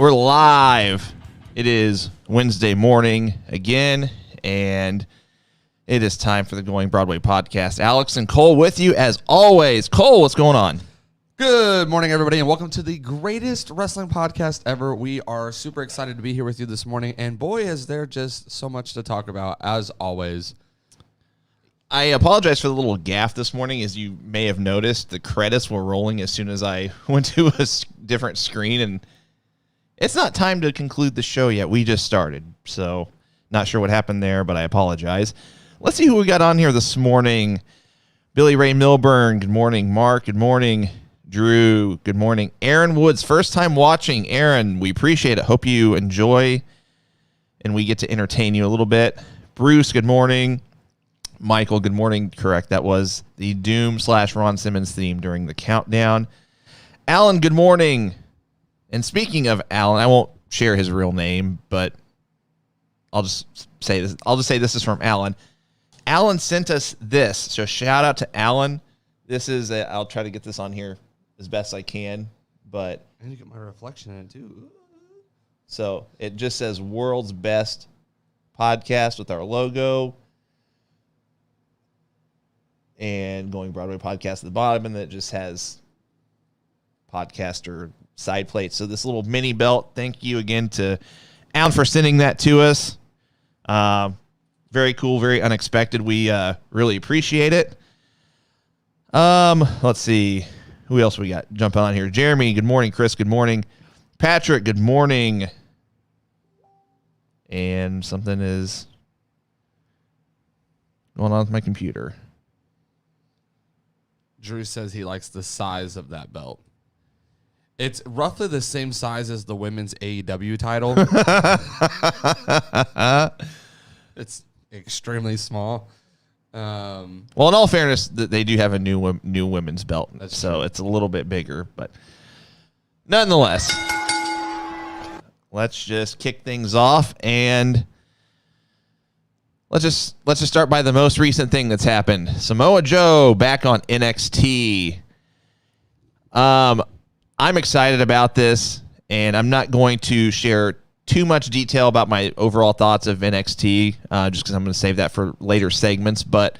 We're live. It is Wednesday morning again, and it is time for the Going Broadway podcast. Alex and Cole with you as always. Cole, what's going on? Good morning, everybody, and welcome to the greatest wrestling podcast ever. We are super excited to be here with you this morning, and boy, is there just so much to talk about, as always. I apologize for the little gaffe this morning. As you may have noticed, the credits were rolling as soon as I went to a different screen, and it's not time to conclude the show yet. We just started, so not sure what happened there, but I apologize. Let's see who we got on here this morning. Billy Ray Milburn, good morning. Mark, good morning. Drew, good morning. Aaron Woods, first time watching. Aaron, we appreciate it. Hope you enjoy, and we get to entertain you a little bit. Bruce, good morning. Michael, good morning. Correct, that was the Doom/Ron Simmons theme during the countdown. Alan, good morning. And speaking of Alan, I won't share his real name, but I'll just say this. I'll just say this is from Alan. Alan sent us this, so shout out to Alan. This is I'll try to get this on here as best I can, but I need to get my reflection in it too. So it just says "World's Best Podcast" with our logo and Going Broadway Podcast at the bottom, and it just has podcaster side plate. So this little mini belt, thank you again to Alan for sending that to us. Very cool, very unexpected. We really appreciate it. Let's see. Who else we got jumping on here? Jeremy, good morning. Chris, good morning. Patrick, good morning. And something is going on with my computer. Drew says he likes the size of that belt. It's roughly the same size as the women's AEW title. It's extremely small. Well, in all fairness, they do have a new women's belt, so true. It's a little bit bigger, but nonetheless, let's just kick things off, and let's just start by the most recent thing that's happened. Samoa Joe back on NXT. I'm excited about this, and I'm not going to share too much detail about my overall thoughts of NXT, just because I'm going to save that for later segments. But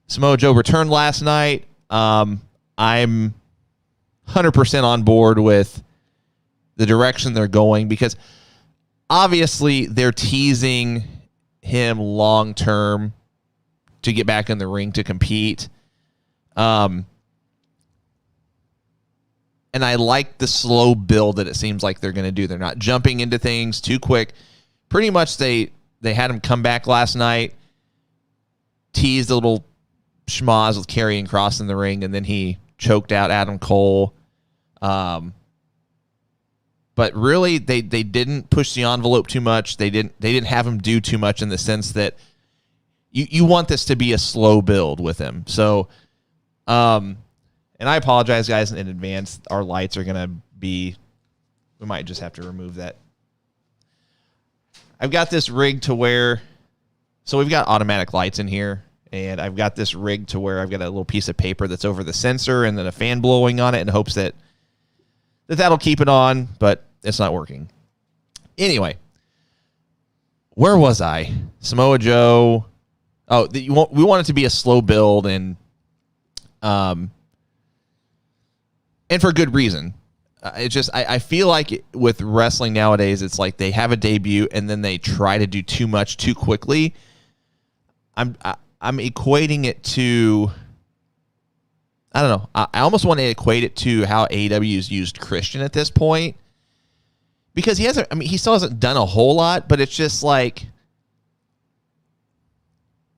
Samoa Joe returned last night. I'm 100% on board with the direction they're going, because obviously they're teasing him long term to get back in the ring to compete. And I like the slow build that it seems like they're going to do. They're not jumping into things too quick. Pretty much they had him come back last night, teased a little schmoz with Karrion Kross in the ring, and then he choked out Adam Cole. But really, they didn't push the envelope too much. They didn't have him do too much, in the sense that you want this to be a slow build with him. So, and I apologize, guys, in advance. Our lights are going to be... We might just have to remove that. I've got this rigged to where... So we've got automatic lights in here, and I've got this rigged to where I've got a little piece of paper that's over the sensor and then a fan blowing on it in hopes that that'll keep it on, but it's not working. Anyway, where was I? Samoa Joe... Oh, we want it to be a slow build, and for good reason. It's just I feel like with wrestling nowadays, it's like they have a debut and then they try to do too much too quickly. I'm equating it to, I don't know. I almost want to equate it to how AEW's used Christian at this point, because he still hasn't done a whole lot, but it's just like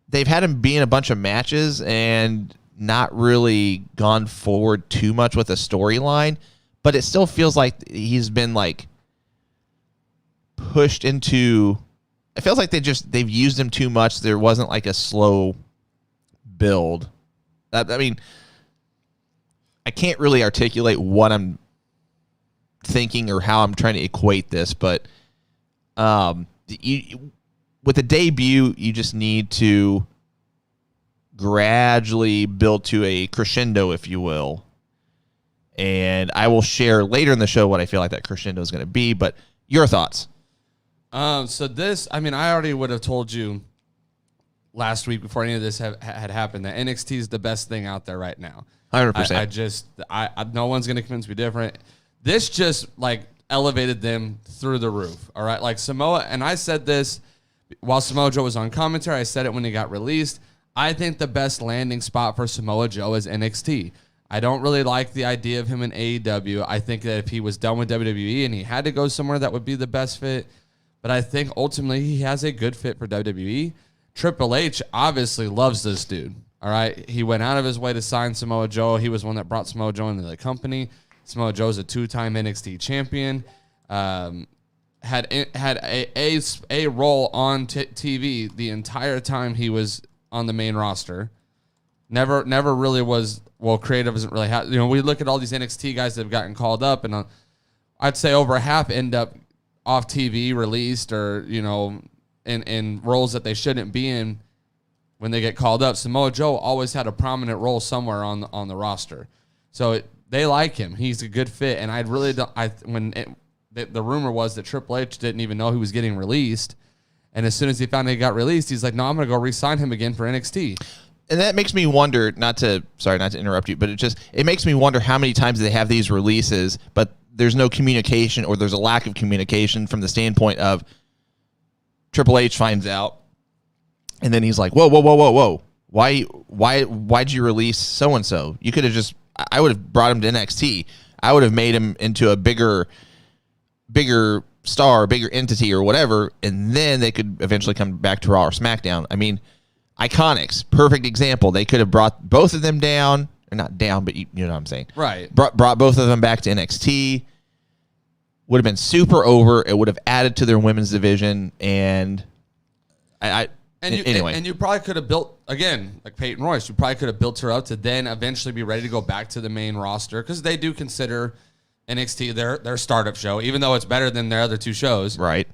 they've had him be in a bunch of matches and not really gone forward too much with a storyline, but it still feels like he's been like pushed into... It feels like they've used him too much. There wasn't like a slow build. I mean, I can't really articulate what I'm thinking or how I'm trying to equate this, but with a debut, you just need to gradually build to a crescendo, if you will. And I will share later in the show what I feel like that crescendo is going to be. But Your thoughts? So this, I mean, I already would have told you last week before any of this had happened that NXT is the best thing out there right now. 100%. I no one's going to convince me different. This just like elevated them through the roof. All right. Like Samoa, and I said this while Samoa Joe was on commentary. I said it when he got released. I think the best landing spot for Samoa Joe is NXT. I don't really like the idea of him in AEW. I think that if he was done with WWE and he had to go somewhere, that would be the best fit. But I think ultimately he has a good fit for WWE. Triple H obviously loves this dude. All right. He went out of his way to sign Samoa Joe. He was one that brought Samoa Joe into the company. Samoa Joe's a 2-time NXT champion. Had a role on TV the entire time he was on the main roster. Never really was. Well, creative isn't really. We look at all these NXT guys that have gotten called up, and I'd say over half end up off TV, released, or in roles that they shouldn't be in when they get called up. Samoa Joe always had a prominent role somewhere on the roster, so they like him. He's a good fit, and I really don't. The rumor was that Triple H didn't even know he was getting released, and as soon as he found out he got released, he's like, "No, I'm going to go re-sign him again for NXT." And that makes me wonder, not to interrupt you, but it makes me wonder how many times they have these releases, but there's no communication, or there's a lack of communication from the standpoint of Triple H finds out, and then he's like, whoa. Why'd you release so-and-so? You could have I would have brought him to NXT. I would have made him into a bigger star, bigger entity or whatever, and then they could eventually come back to Raw or SmackDown. I mean, Iconics, perfect example. They could have brought both of them down, or not down, but you know what I'm saying. Right. Brought both of them back to NXT. Would have been super over. It would have added to their women's division, and anyway. And you probably could have built, again, like Peyton Royce, you probably could have built her up to then eventually be ready to go back to the main roster, because they do consider NXT their startup show, even though it's better than their other two shows. Right.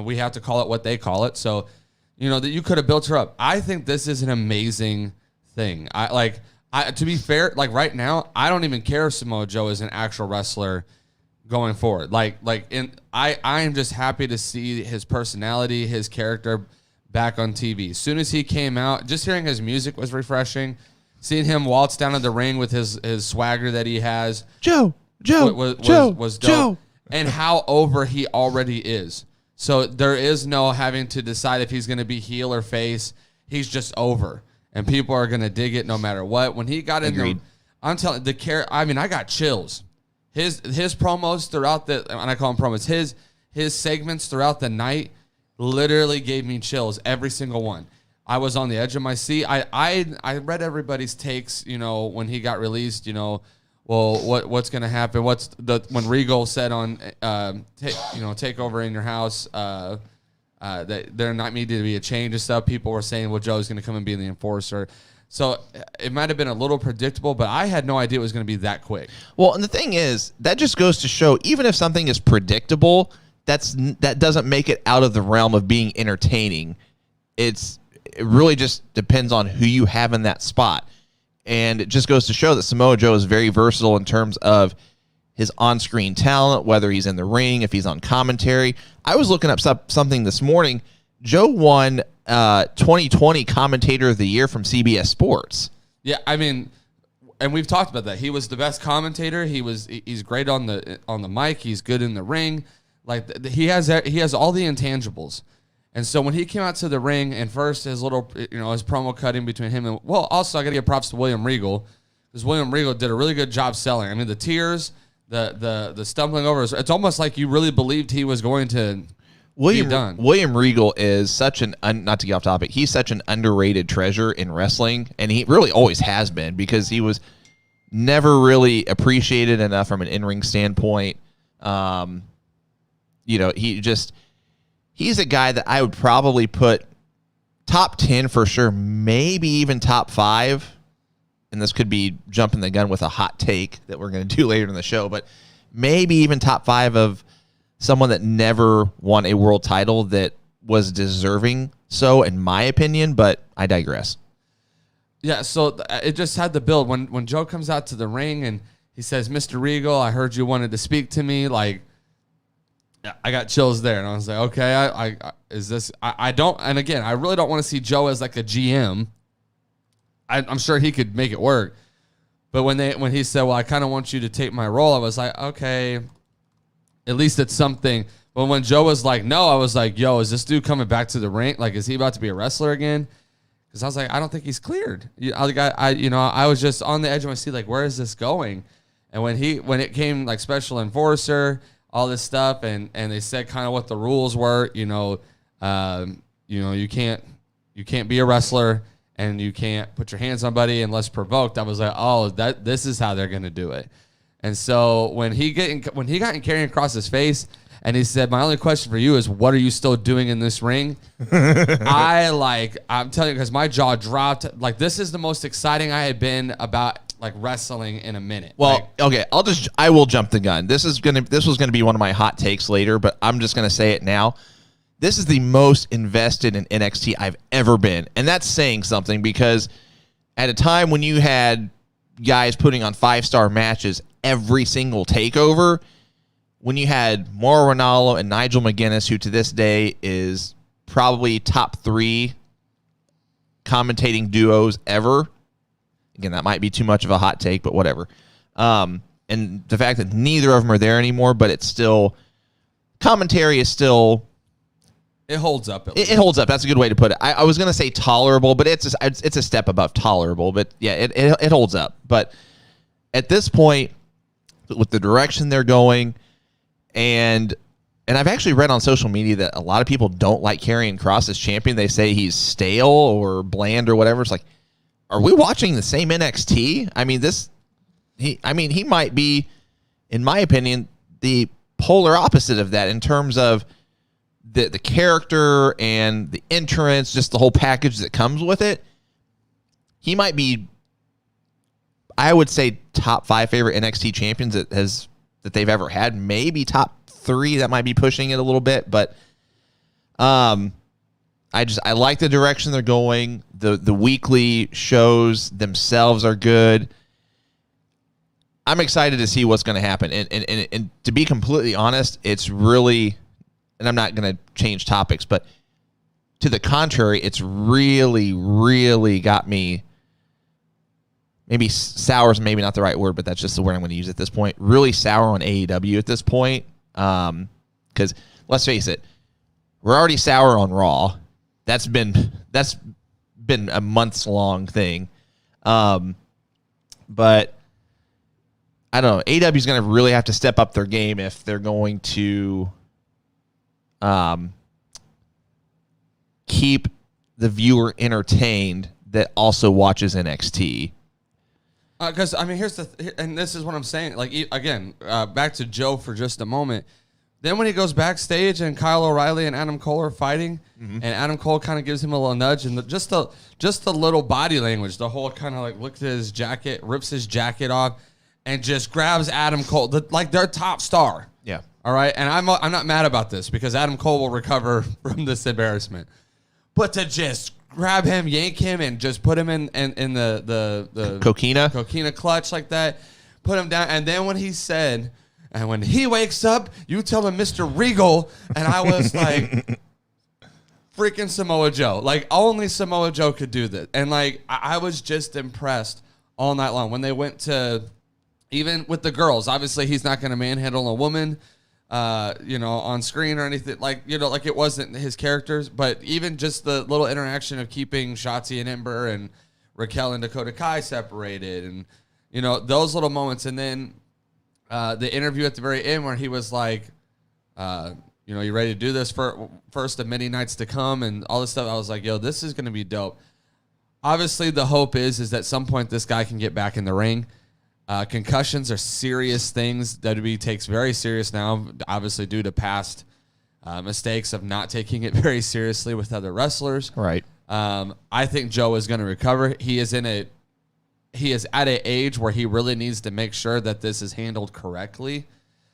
We have to call it what they call it. So, that you could have built her up. I think this is an amazing thing. To be fair, like right now, I don't even care if Samoa Joe is an actual wrestler going forward. I am just happy to see his personality, his character back on TV. As soon as he came out, just hearing his music was refreshing. Seeing him waltz down to the ring with his swagger that he has. Joe. Was dope. And how over he already is. So there is no having to decide if he's going to be heel or face. He's just over. And people are going to dig it no matter what. When he got in there, I'm telling I got chills. His promos throughout and I call them promos, his segments throughout the night literally gave me chills, every single one. I was on the edge of my seat. I read everybody's takes, when he got released, what's going to happen? When Regal said on, TakeOver in your house, that there not needed to be a change and stuff. People were saying, well, Joe's going to come and be the enforcer. So it might have been a little predictable, but I had no idea it was going to be that quick. Well, and the thing is, that just goes to show, even if something is predictable, that doesn't make it out of the realm of being entertaining. It really just depends on who you have in that spot. And it just goes to show that Samoa Joe is very versatile in terms of his on-screen talent, whether he's in the ring, if he's on commentary. I was looking up something this morning. Joe won 2020 Commentator of the Year from CBS Sports. Yeah, I mean, and we've talked about that. He was the best commentator. He's great on the mic. He's good in the ring. Like he has all the intangibles. And so when he came out to the ring, and first his little, his promo cutting between him and, also I got to give props to William Regal, because William Regal did a really good job selling. I mean, the tears, the stumbling over, it's almost like you really believed he was going to be done. William Regal is such not to get off topic, he's such an underrated treasure in wrestling, and he really always has been, because he was never really appreciated enough from an in-ring standpoint. He's a guy that I would probably put top 10 for sure, maybe even top 5. And this could be jumping the gun with a hot take that we're going to do later in the show, but maybe even top 5 of someone that never won a world title that was deserving so, in my opinion, but I digress. Yeah, so it just had the build. When Joe comes out to the ring and he says, Mr. Regal, I heard you wanted to speak to me, like, I got chills there, and I was like, okay, I is this? I don't, and again, I really don't want to see Joe as like a GM. I'm sure he could make it work, but when he said, well, I kind of want you to take my role, I was like, okay, at least it's something. But when Joe was like, no, I was like, yo, is this dude coming back to the ring? Like, is he about to be a wrestler again? Because I was like, I don't think he's cleared. I was just on the edge of my seat, like, where is this going? And when it came like special enforcer, all this stuff, and they said kind of what the rules were, you can't be a wrestler and you can't put your hands on somebody unless provoked. I was like, oh, this is how they're gonna do it. And so when he got in Karrion Kross's face, and he said, my only question for you is, what are you still doing in this ring? I'm telling you, because my jaw dropped. Like, this is the most exciting I had been about like wrestling in a minute. Well, okay, I will jump the gun. This was gonna be one of my hot takes later, but I'm just gonna say it now. This is the most invested in NXT I've ever been, and that's saying something, because at a time when you had guys putting on 5-star matches every single takeover, when you had Mauro Ranallo and Nigel McGuinness, who to this day is probably top 3 commentating duos ever. Again, that might be too much of a hot take, but whatever. And the fact that neither of them are there anymore, but it's still, commentary is still, it holds up. It holds up. That's a good way to put it. I was going to say tolerable, but it's a step above tolerable. But yeah, it holds up. But at this point, with the direction they're going, and I've actually read on social media that a lot of people don't like Karrion Kross as champion. They say he's stale or bland or whatever. It's like, are we watching the same NXT? I mean, he might be, in my opinion, the polar opposite of that in terms of the character and the entrance, just the whole package that comes with it. He might be, I would say, top 5 favorite NXT champions that they've ever had. Maybe top 3. That might be pushing it a little bit, but I like the direction they're going. The weekly shows themselves are good. I'm excited to see what's going to happen. And to be completely honest, it's really, and I'm not going to change topics, but to the contrary, it's really, really got me, maybe sour is maybe not the right word, but that's just the word I'm going to use at this point. Really sour on AEW at this point. Because let's face it, we're already sour on Raw. That's been a months long thing. But I don't know. AEW is going to really have to step up their game if they're going to keep the viewer entertained that also watches NXT. Because I mean, and this is what I'm saying. Like, again, back to Joe for just a moment. Then when he goes backstage and Kyle O'Reilly and Adam Cole are fighting, and Adam Cole kind of gives him a little nudge, and just the little body language, the whole kind of like looks at his jacket, rips his jacket off, and just grabs Adam Cole, like their top star. Yeah. All right, and I'm not mad about this because Adam Cole will recover from this embarrassment, but to just grab him, yank him, and just put him in the coquina clutch like that, put him down, and then when he said, and when he wakes up, you tell him Mr. Regal, and I was like, freaking Samoa Joe. Like, only Samoa Joe could do this. And, like, I was just impressed all night long. When they went to, even with the girls, obviously he's not going to manhandle a woman, on screen or anything. Like it wasn't his characters. But even just the little interaction of keeping Shotzi and Ember and Raquel and Dakota Kai separated, and, those little moments. And then the interview at the very end where he was like, you ready to do this for first of many nights to come and all this stuff. I was like, yo, this is going to be dope. Obviously, the hope is that at some point this guy can get back in the ring. Concussions are serious things. WWE takes very serious now, obviously due to past mistakes of not taking it very seriously with other wrestlers. Right. I think Joe is going to recover. He is at an age where he really needs to make sure that this is handled correctly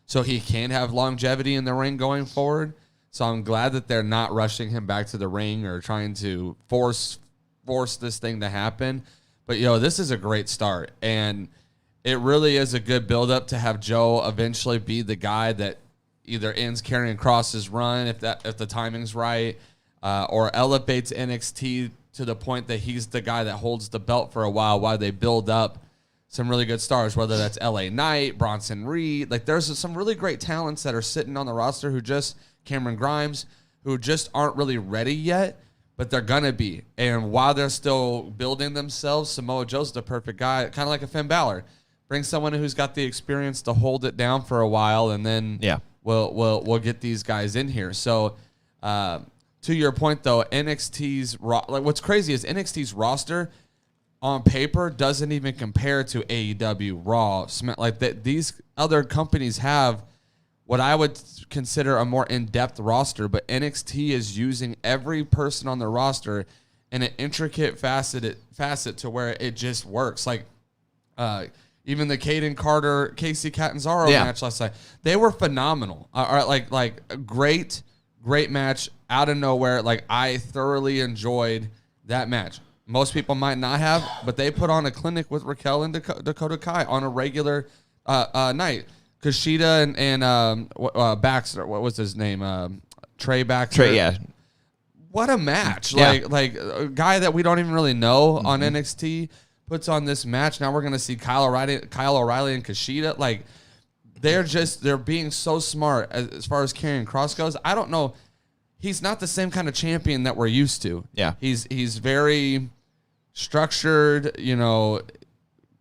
so he can have longevity in the ring going forward. So I'm glad that they're not rushing him back to the ring or trying to force this thing to happen. But, this is a great start. And it really is a good buildup to have Joe eventually be the guy that, either ends Karrion Kross's run if the timing's right, or elevates NXT to the point that he's the guy that holds the belt for a while they build up some really good stars, whether that's LA Knight, Bronson Reed. Like, there's some really great talents that are sitting on the roster Cameron Grimes, who just aren't really ready yet, but they're going to be. And while they're still building themselves, Samoa Joe's the perfect guy, kind of like a Finn Balor. Bring someone who's got the experience to hold it down for a while, and then we'll get these guys in here. So, to your point, though, what's crazy is NXT's roster on paper doesn't even compare to AEW, Raw, these other companies have what I would consider a more in-depth roster, but NXT is using every person on the roster in an intricate facet to where it just works. Like, even the Caden Carter, Casey Catanzaro match last night, they were phenomenal. Like a great match out of nowhere. Like, I thoroughly enjoyed that match. Most people might not have, but they put on a clinic with Raquel and Dakota Kai on a regular night. Kushida and Baxter, what was his name? Trey Baxter. What a match! Yeah. Like a guy that we don't even really know on NXT puts on this match. Now we're gonna see Kyle O'Reilly and Kushida. Like, they're being so smart as far as Karrion Kross goes. I don't know. He's not the same kind of champion that we're used to. Yeah, he's very structured.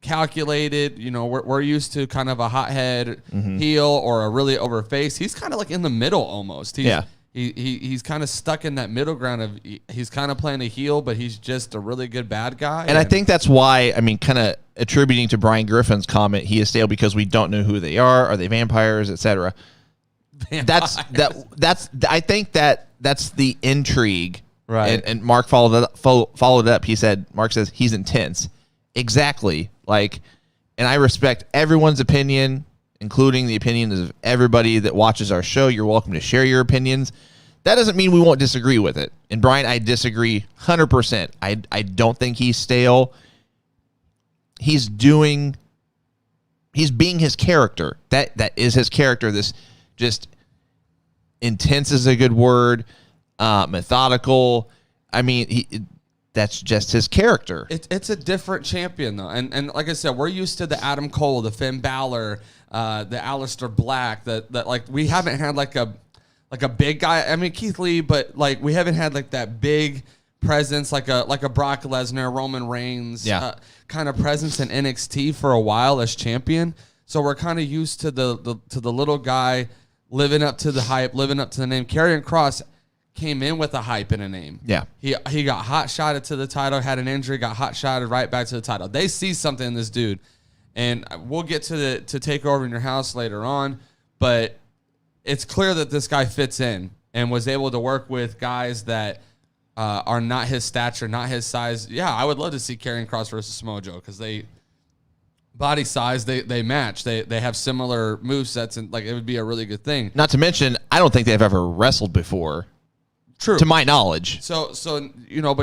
Calculated. We're used to kind of a hothead heel or a really over face. He's kind of like in the middle almost. He's kind of stuck in that middle ground of he's kind of playing a heel, but he's just a really good bad guy. And I think that's why, kind of attributing to Brian Griffin's comment, he is stale because we don't know who they are they vampires, etc. I think that's the intrigue, right? And Mark followed it up. Mark says he's intense. Exactly. And I respect everyone's opinion, including the opinions of everybody that watches our show. You're welcome to share your opinions. That doesn't mean we won't disagree with it. And Brian, I disagree 100%. I don't think he's stale. He's being his character. That is his character. This just intense is a good word. Methodical. That's just his character. It's a different champion, though. And like I said, we're used to the Adam Cole, the Finn Balor, the Aleister Black, that we haven't had like a big guy. Keith Lee, but we haven't had that big presence, like a Brock Lesnar, Roman Reigns kind of presence in NXT for a while as champion. So we're kind of used to the little guy living up to the hype, living up to the name. Karrion Kross came in with a hype and a name. Yeah. He got hot-shotted to the title, had an injury, got hot-shotted right back to the title. They see something in this dude. And we'll get to TakeOver in your house later on, but it's clear that this guy fits in and was able to work with guys that are not his stature, not his size. Yeah, I would love to see Karrion Kross versus Samoa Joe because body size, they match. They have similar movesets, and it would be a really good thing. Not to mention, I don't think they've ever wrestled before. True. To my knowledge. So but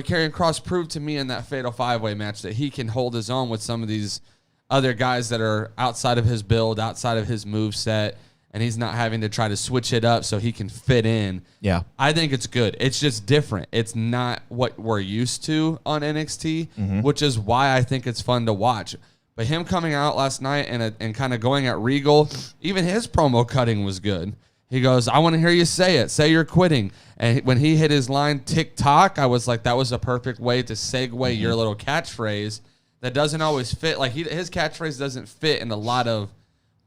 Karrion Kross proved to me in that Fatal 5-Way match that he can hold his own with some of these other guys that are outside of his build, outside of his moveset, and he's not having to try to switch it up so he can fit in. Yeah. I think it's good. It's just different. It's not what we're used to on NXT, which is why I think it's fun to watch. But him coming out last night and kind of going at Regal, even his promo cutting was good. He goes, I want to hear you say it. Say you're quitting. And when he hit his line, TikTok, I was like, that was a perfect way to segue your little catchphrase that doesn't always fit. His catchphrase doesn't fit in a lot of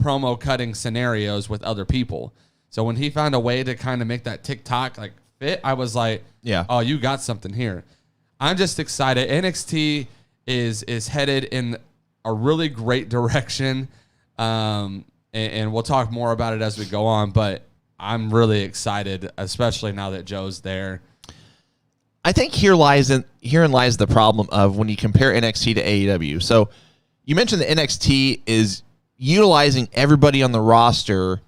promo cutting scenarios with other people. So when he found a way to kind of make that TikTok fit, I was like, oh, you got something here. I'm just excited. NXT is headed in a really great direction. And we'll talk more about it as we go on, but I'm really excited, especially now that Joe's there. I think herein lies the problem of when you compare NXT to AEW. So you mentioned that NXT is utilizing everybody on the roster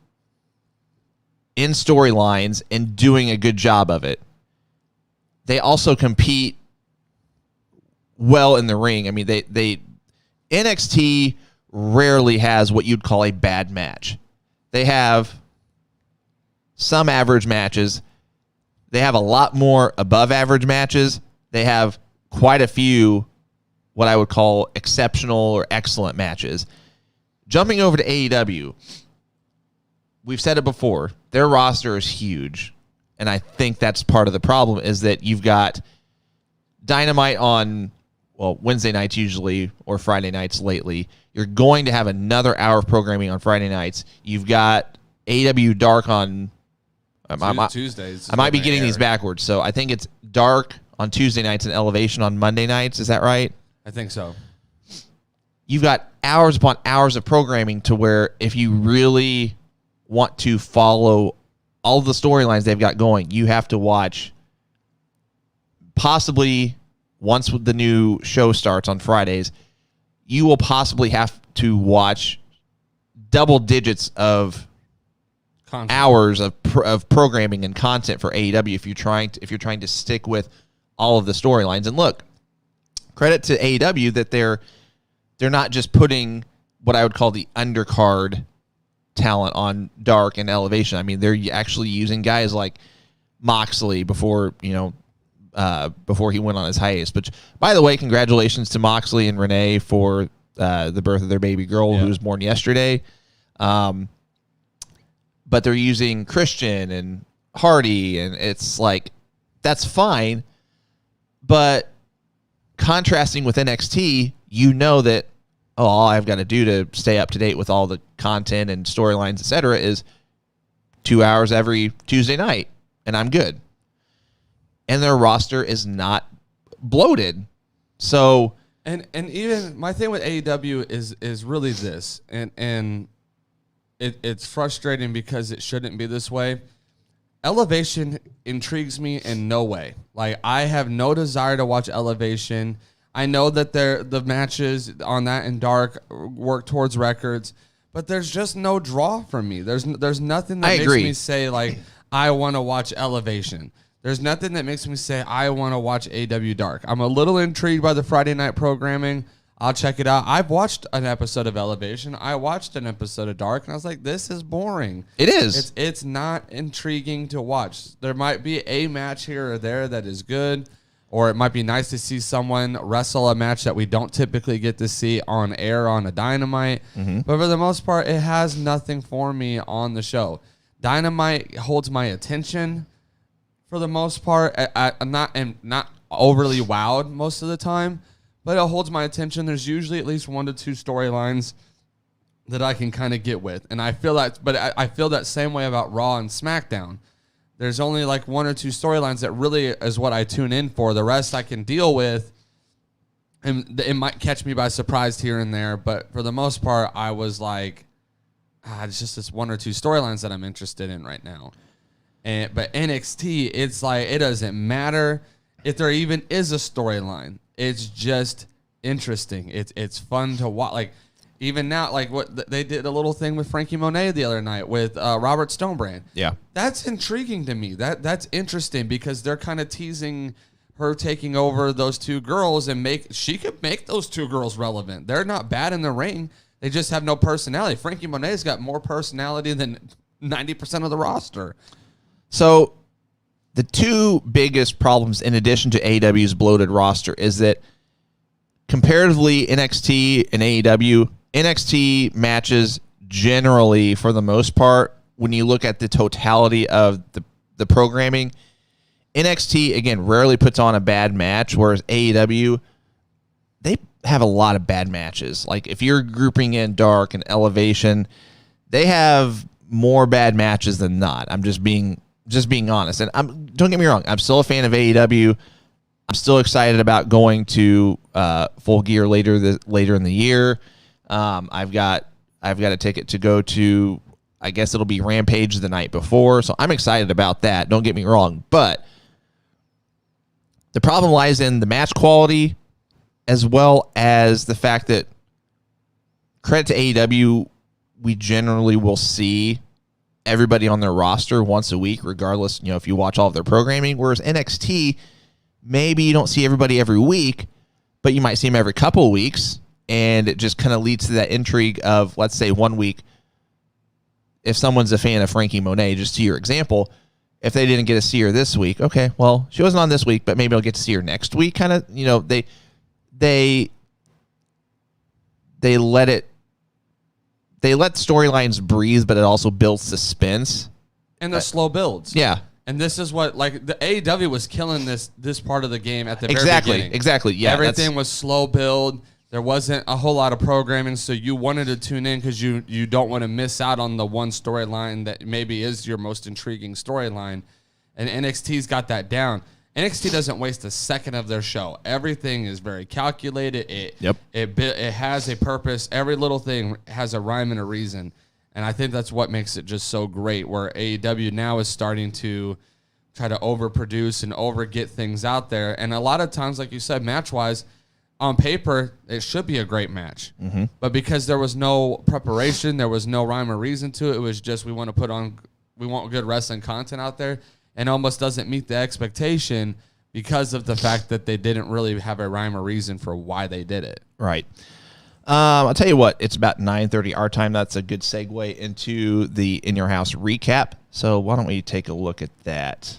in storylines and doing a good job of it. They also compete well in the ring. NXT rarely has what you'd call a bad match. They have some average matches. They have a lot more above average matches. They have quite a few what I would call exceptional or excellent matches. Jumping over to AEW, we've said it before, their roster is huge. And I think that's part of the problem is that you've got Dynamite on, well, Wednesday nights usually or Friday nights lately. You're going to have another hour of programming on Friday nights. You've got AEW Dark on Tuesdays. I might be getting these backwards. So I think it's Dark on Tuesday nights and Elevation on Monday nights. Is that right? I think so. You've got hours upon hours of programming to where if you really want to follow all the storylines they've got going, you have to watch possibly once the new show starts on Fridays, you will possibly have to watch double digits of content. Hours of programming and content for AEW if you're trying to stick with all of the storylines. And look, credit to AEW that they're not just putting what I would call the undercard talent on Dark and Elevation. I mean, they're actually using guys like Moxley before he went on his hiatus. But by the way, congratulations to Moxley and Renee for the birth of their baby girl who was born yesterday. But they're using Christian and Hardy, and it's like, that's fine. But contrasting with NXT, you know that, all I've got to do to stay up to date with all the content and storylines, et cetera, is 2 hours every Tuesday night, and I'm good. And their roster is not bloated. So, and even my thing with AEW is really this, and it's frustrating because it shouldn't be this way. Elevation intrigues me in no way. Like, I have no desire to watch Elevation. I know that the matches on that and Dark work towards records, but there's just no draw for me. There's nothing that makes me say, like, I want to watch Elevation. There's nothing that makes me say I want to watch AEW Dark. I'm a little intrigued by the Friday night programming. I'll check it out. I've watched an episode of Elevation. I watched an episode of Dark, and I was like, this is boring. It is. It's not intriguing to watch. There might be a match here or there that is good, or it might be nice to see someone wrestle a match that we don't typically get to see on air on a Dynamite. Mm-hmm. But for the most part, it has nothing for me on the show. Dynamite holds my attention for the most part. I'm not overly wowed most of the time, but it holds my attention. There's usually at least 1 to 2 storylines that I can kind of get with. And I feel that, but I feel that same way about Raw and SmackDown. There's only like 1 or 2 storylines that really is what I tune in for. The rest I can deal with, and it might catch me by surprise here and there. But for the most part, I was like, it's just this 1 or 2 storylines that I'm interested in right now. But NXT, it's like, it doesn't matter if there even is a storyline. It's just interesting. It's fun to watch. Like, even now, like what they did a little thing with Frankie Monet the other night with Robert Stonebrand. Yeah, that's intriguing to me. That's interesting because they're kind of teasing her taking over those 2 girls and she could make those 2 girls relevant. They're not bad in the ring. They just have no personality. Frankie Monet's got more personality than 90% of the roster. So the 2 biggest problems in addition to AEW's bloated roster is that comparatively NXT and AEW, NXT matches generally, for the most part, when you look at the totality of the programming, NXT, again, rarely puts on a bad match, whereas AEW, they have a lot of bad matches. Like, if you're grouping in Dark and Elevation, they have more bad matches than not. I'm just being honest. And don't get me wrong, I'm still a fan of AEW. I'm still excited about going to Full Gear later in the year. I've got a ticket to go to, I guess it'll be Rampage the night before, so I'm excited about that. Don't get me wrong, but the problem lies in the match quality as well as the fact that, credit to AEW, we generally will see everybody on their roster once a week, regardless, if you watch all of their programming, whereas NXT, maybe you don't see everybody every week, but you might see them every couple of weeks, and it just kind of leads to that intrigue of, let's say, one week, if someone's a fan of Frankie Monet, just to your example, if they didn't get to see her this week, okay, well, she wasn't on this week, but maybe I'll get to see her next week. Kind of, they let storylines breathe, but it also builds suspense. And they're slow builds. Yeah. And this is what, like, the AEW was killing this part of the game at the very beginning. Exactly. Yeah. Everything was slow build. There wasn't a whole lot of programming, so you wanted to tune in because you don't want to miss out on the one storyline that maybe is your most intriguing storyline. And NXT's got that down. NXT doesn't waste a second of their show. Everything is very calculated. It has a purpose. Every little thing has a rhyme and a reason. And I think that's what makes it just so great, where AEW now is starting to try to overproduce and overget things out there. And a lot of times, like you said, match-wise, on paper, it should be a great match. Mm-hmm. But because there was no preparation, there was no rhyme or reason to it, it was just we want good wrestling content out there, and almost doesn't meet the expectation because of the fact that they didn't really have a rhyme or reason for why they did it. Right. I'll tell you what, it's about 9:30 our time. That's a good segue into the In Your House recap. So why don't we take a look at that?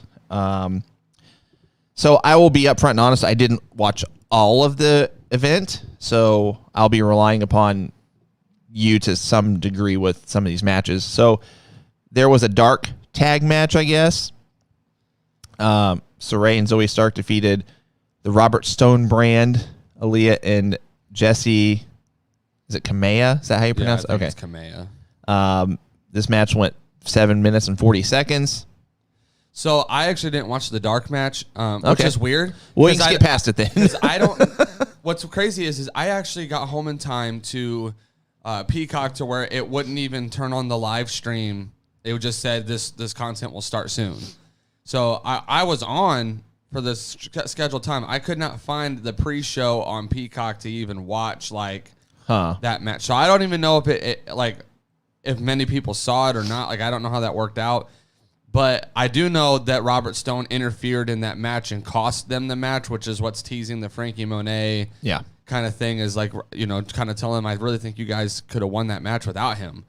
So I will be upfront and honest. I didn't watch all of the event, so I'll be relying upon you to some degree with some of these matches. So there was a dark tag match, I guess. Saray and Zoe Stark defeated the Robert Stone brand, Aaliyah and Jesse. Is it Kamea? Is that how you pronounce it? Okay. It's Kamea. This match went 7 minutes and 40 seconds. So I actually didn't watch the dark match, which is weird. Well, you can skip past it then. I don't. What's crazy is I actually got home in time to Peacock to where it wouldn't even turn on the live stream. It just said this content will start soon. So I was on for this scheduled time. I could not find the pre-show on Peacock to even watch that match. So I don't even know if many people saw it or not. Like, I don't know how that worked out. But I do know that Robert Stone interfered in that match and cost them the match, which is what's teasing the Frankie Monet kind of thing, is like, kind of telling him, I really think you guys could have won that match without him.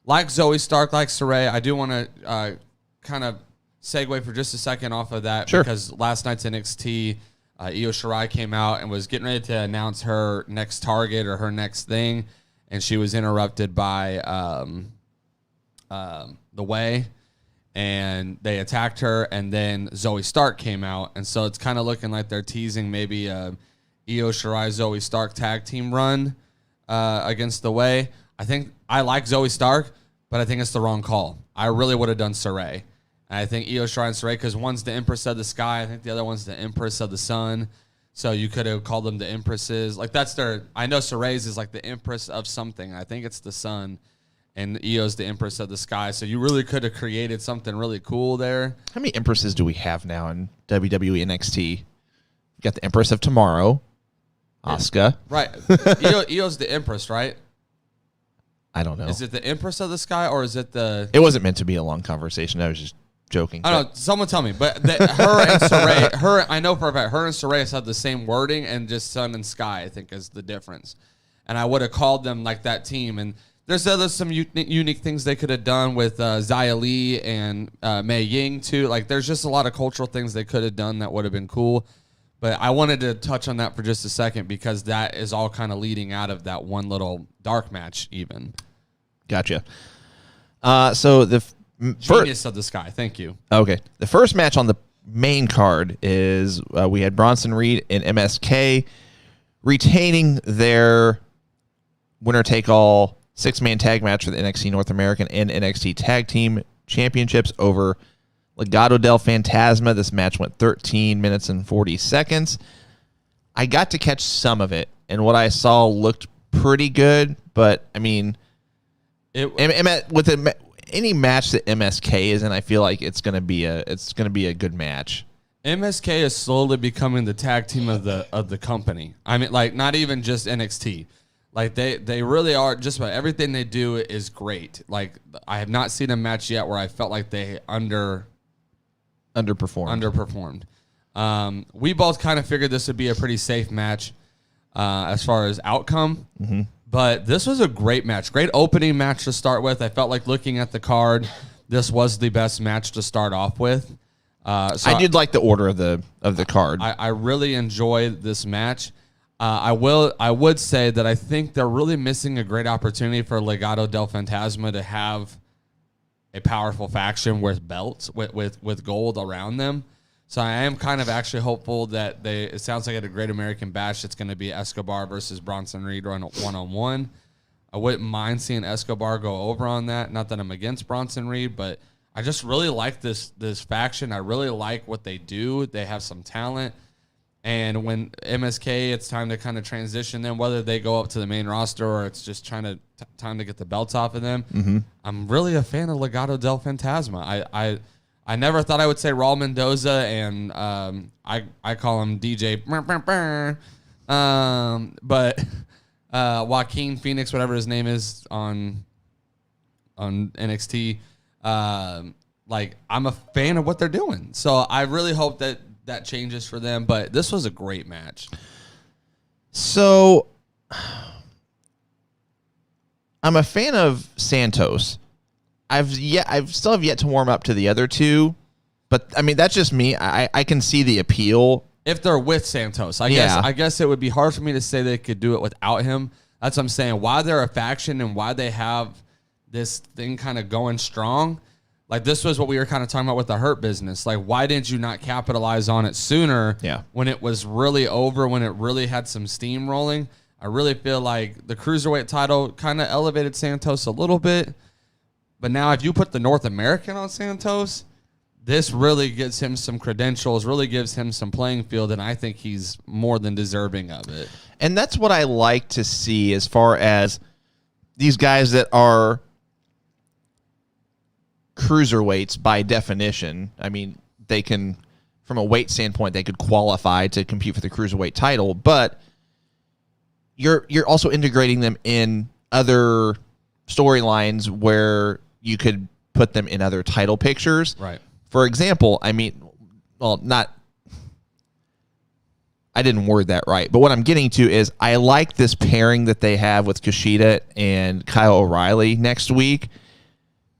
Like Zoe Stark, like Saray, I do want to kind of segue for just a second off of that. Sure. Because last night's NXT, Io Shirai came out and was getting ready to announce her next target or her next thing, and she was interrupted by The Way, and they attacked her, and then Zoe Stark came out, and so it's kind of looking like they're teasing maybe a Io Shirai Zoe Stark tag team run against The Way. I think I like Zoe Stark, but I think it's the wrong call. I really would have done Saray. And I think Io Shirai and Saray, because one's the Empress of the Sky, I think the other one's the Empress of the Sun. So you could have called them the Empresses. Like, that's their. I know Saray's is like the Empress of something. I think it's the Sun. And Io's the Empress of the Sky. So you really could have created something really cool there. How many Empresses do we have now in WWE NXT? We got the Empress of Tomorrow, Asuka. Right. Io's the Empress, right? I don't know. Is it the Empress of the Sky, or is it the... It wasn't meant to be a long conversation. I was just joking. I don't know. Someone tell me. But her and Saray, I know for a fact, her and Saray have the same wording, and just Sun and Sky, I think, is the difference. And I would have called them like that team. And there's some unique things they could have done with Xia Li and Mei Ying, too. Like, there's just a lot of cultural things they could have done that would have been cool. But I wanted to touch on that for just a second, because that is all kind of leading out of that one little dark match even. Gotcha. So the Genius of the Sky. Thank you. Okay. The first match on the main card is we had Bronson Reed and MSK retaining their winner-take-all six-man tag match for the NXT North American and NXT Tag Team Championships over Legado del Fantasma. This match went 13 minutes and 40 seconds. I got to catch some of it, and what I saw looked pretty good, but, I mean, with any match that MSK is in, I feel like it's going to be a good match. MSK is slowly becoming the tag team of the company. I mean, like, not even just NXT. Like, they really are. Just about everything they do is great. Like, I have not seen a match yet where I felt like they underperformed. We both kind of figured this would be a pretty safe match as far as outcome. Mm-hmm. But this was a great match. Great opening match to start with. I felt like looking at the card, this was the best match to start off with. I did like the order of the card. I really enjoyed this match. I would say that I think they're really missing a great opportunity for Legado del Fantasma to have a powerful faction with belts, with gold around them. So I am kind of actually hopeful that it sounds like at a Great American Bash, it's going to be Escobar versus Bronson Reed on one-on-one. I wouldn't mind seeing Escobar go over on that. Not that I'm against Bronson Reed, but I just really like this faction. I really like what they do. They have some talent. And when MSK, it's time to kind of transition them, whether they go up to the main roster or it's just time to get the belts off of them. Mm-hmm. I'm really a fan of Legado del Fantasma. I never thought I would say Raul Mendoza, and I call him DJ. But Joaquin Phoenix, whatever his name is on NXT, like I'm a fan of what they're doing. So I really hope that changes for them. But this was a great match. So I'm a fan of Santos. I've still have yet to warm up to the other two, but I mean that's just me. I can see the appeal if they're with Santos. I guess it would be hard for me to say they could do it without him. That's what I'm saying. Why they're a faction and why they have this thing kind of going strong. Like this was what we were kind of talking about with the Hurt Business. Like why didn't you not capitalize on it sooner? Yeah. When it was really over, when it really had some steam rolling. I really feel like the Cruiserweight title kind of elevated Santos a little bit. But now if you put the North American on Santos, this really gives him some credentials, really gives him some playing field, and I think he's more than deserving of it. And that's what I like to see as far as these guys that are cruiserweights by definition. I mean, they can, from a weight standpoint, they could qualify to compete for the cruiserweight title, but you're also integrating them in other storylines where you could put them in other title pictures. Right. For example, I mean, well, I didn't word that right, but what I'm getting to is I like this pairing that they have with Kushida and Kyle O'Reilly next week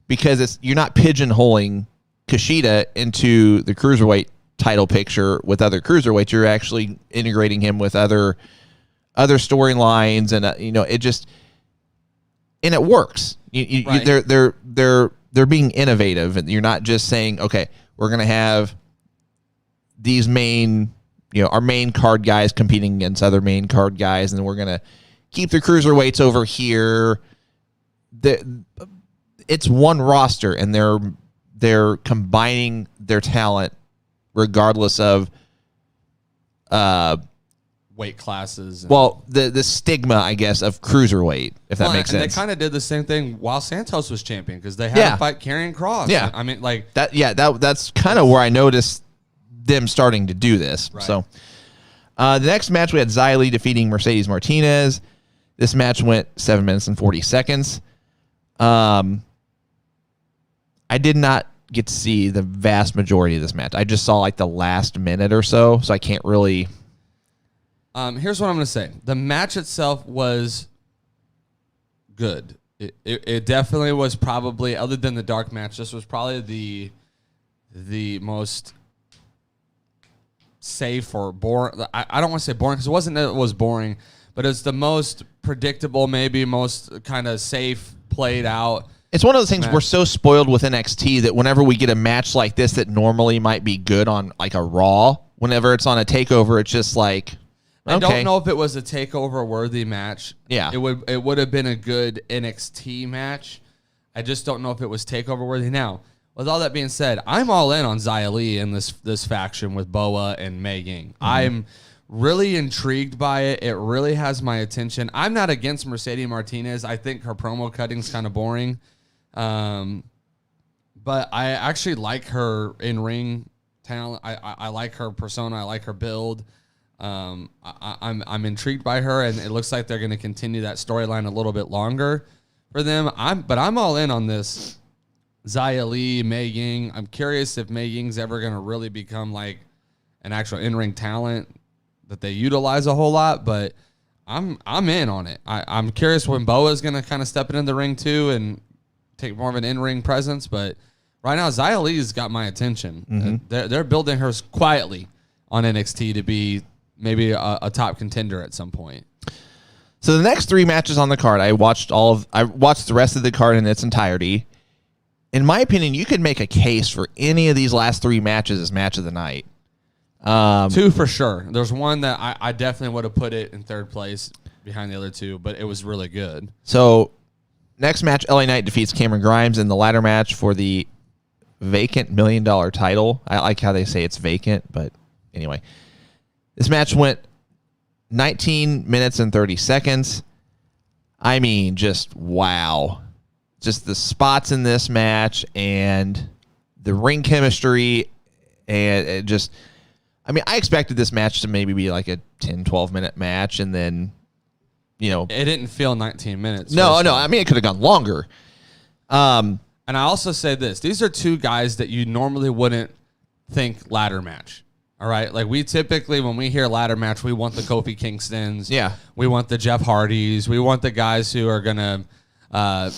because you're not pigeonholing Kushida into the cruiserweight title picture with other cruiserweights. You're actually integrating him with other storylines, and and it works. Right. They're being innovative, and you're not just saying, okay, we're going to have these our main card guys competing against other main card guys, and then we're going to keep the cruiserweights over here. It's one roster, and they're combining their talent regardless of weight classes. The stigma, I guess, of cruiserweight, if that makes sense. They kind of did the same thing while Santos was champion because they had to fight Karrion Kross. Yeah, I mean, like that. Yeah, that's kind of where I noticed them starting to do this. Right. So, the next match we had Xia Li defeating Mercedes Martinez. This match went 7 minutes and 40 seconds. I did not get to see the vast majority of this match. I just saw like the last minute or so I can't really. Here's what I'm going to say. The match itself was good. It definitely was probably, other than the dark match, this was probably the most safe or boring. I don't want to say boring because it wasn't that it was boring, but it's the most predictable, maybe most kind of safe, played out. It's one of those things we're so spoiled with NXT that whenever we get a match like this that normally might be good on like a Raw, whenever it's on a TakeOver, it's just like, okay. I don't know if it was a TakeOver worthy match. Yeah. It would have been a good NXT match. I just don't know if it was TakeOver worthy. Now, with all that being said, I'm all in on Xia Li in this faction with Boa and Mei Ying. Mm-hmm. I'm really intrigued by it. It really has my attention. I'm not against Mercedes Martinez. I think her promo cutting's kind of boring. But I actually like her in-ring talent. I like her persona. I like her build. I'm intrigued by her, and it looks like they're going to continue that storyline a little bit longer for them. I'm all in on this Xia Li, Mei Ying. I'm curious if Mei Ying's ever going to really become like an actual in-ring talent that they utilize a whole lot, but I'm in on it. I'm curious when Boa's going to kind of step into the ring too and take more of an in-ring presence. But right now, Xia Li's got my attention. Mm-hmm. They're building her quietly on NXT to be maybe a top contender at some point. So the next 3 matches on the card, I watched the rest of the card in its entirety. In my opinion, you could make a case for any of these last 3 matches as match of the night. 2 for sure. There's one that I definitely would have put it in third place behind the other 2, but it was really good. So next match, LA Knight defeats Cameron Grimes in the ladder match for the vacant $1 million title. I like how they say it's vacant, but anyway. This match went 19 minutes and 30 seconds. I mean, just wow. Just the spots in this match and the ring chemistry and it just... I mean, I expected this match to maybe be like a 10, 12-minute match, and then, it didn't feel 19 minutes. No. I mean, it could have gone longer. And I also say this. These are 2 guys that you normally wouldn't think ladder match. All right? Like, we typically, when we hear ladder match, we want the Kofi Kingstons. Yeah. We want the Jeff Hardys. We want the guys who are going to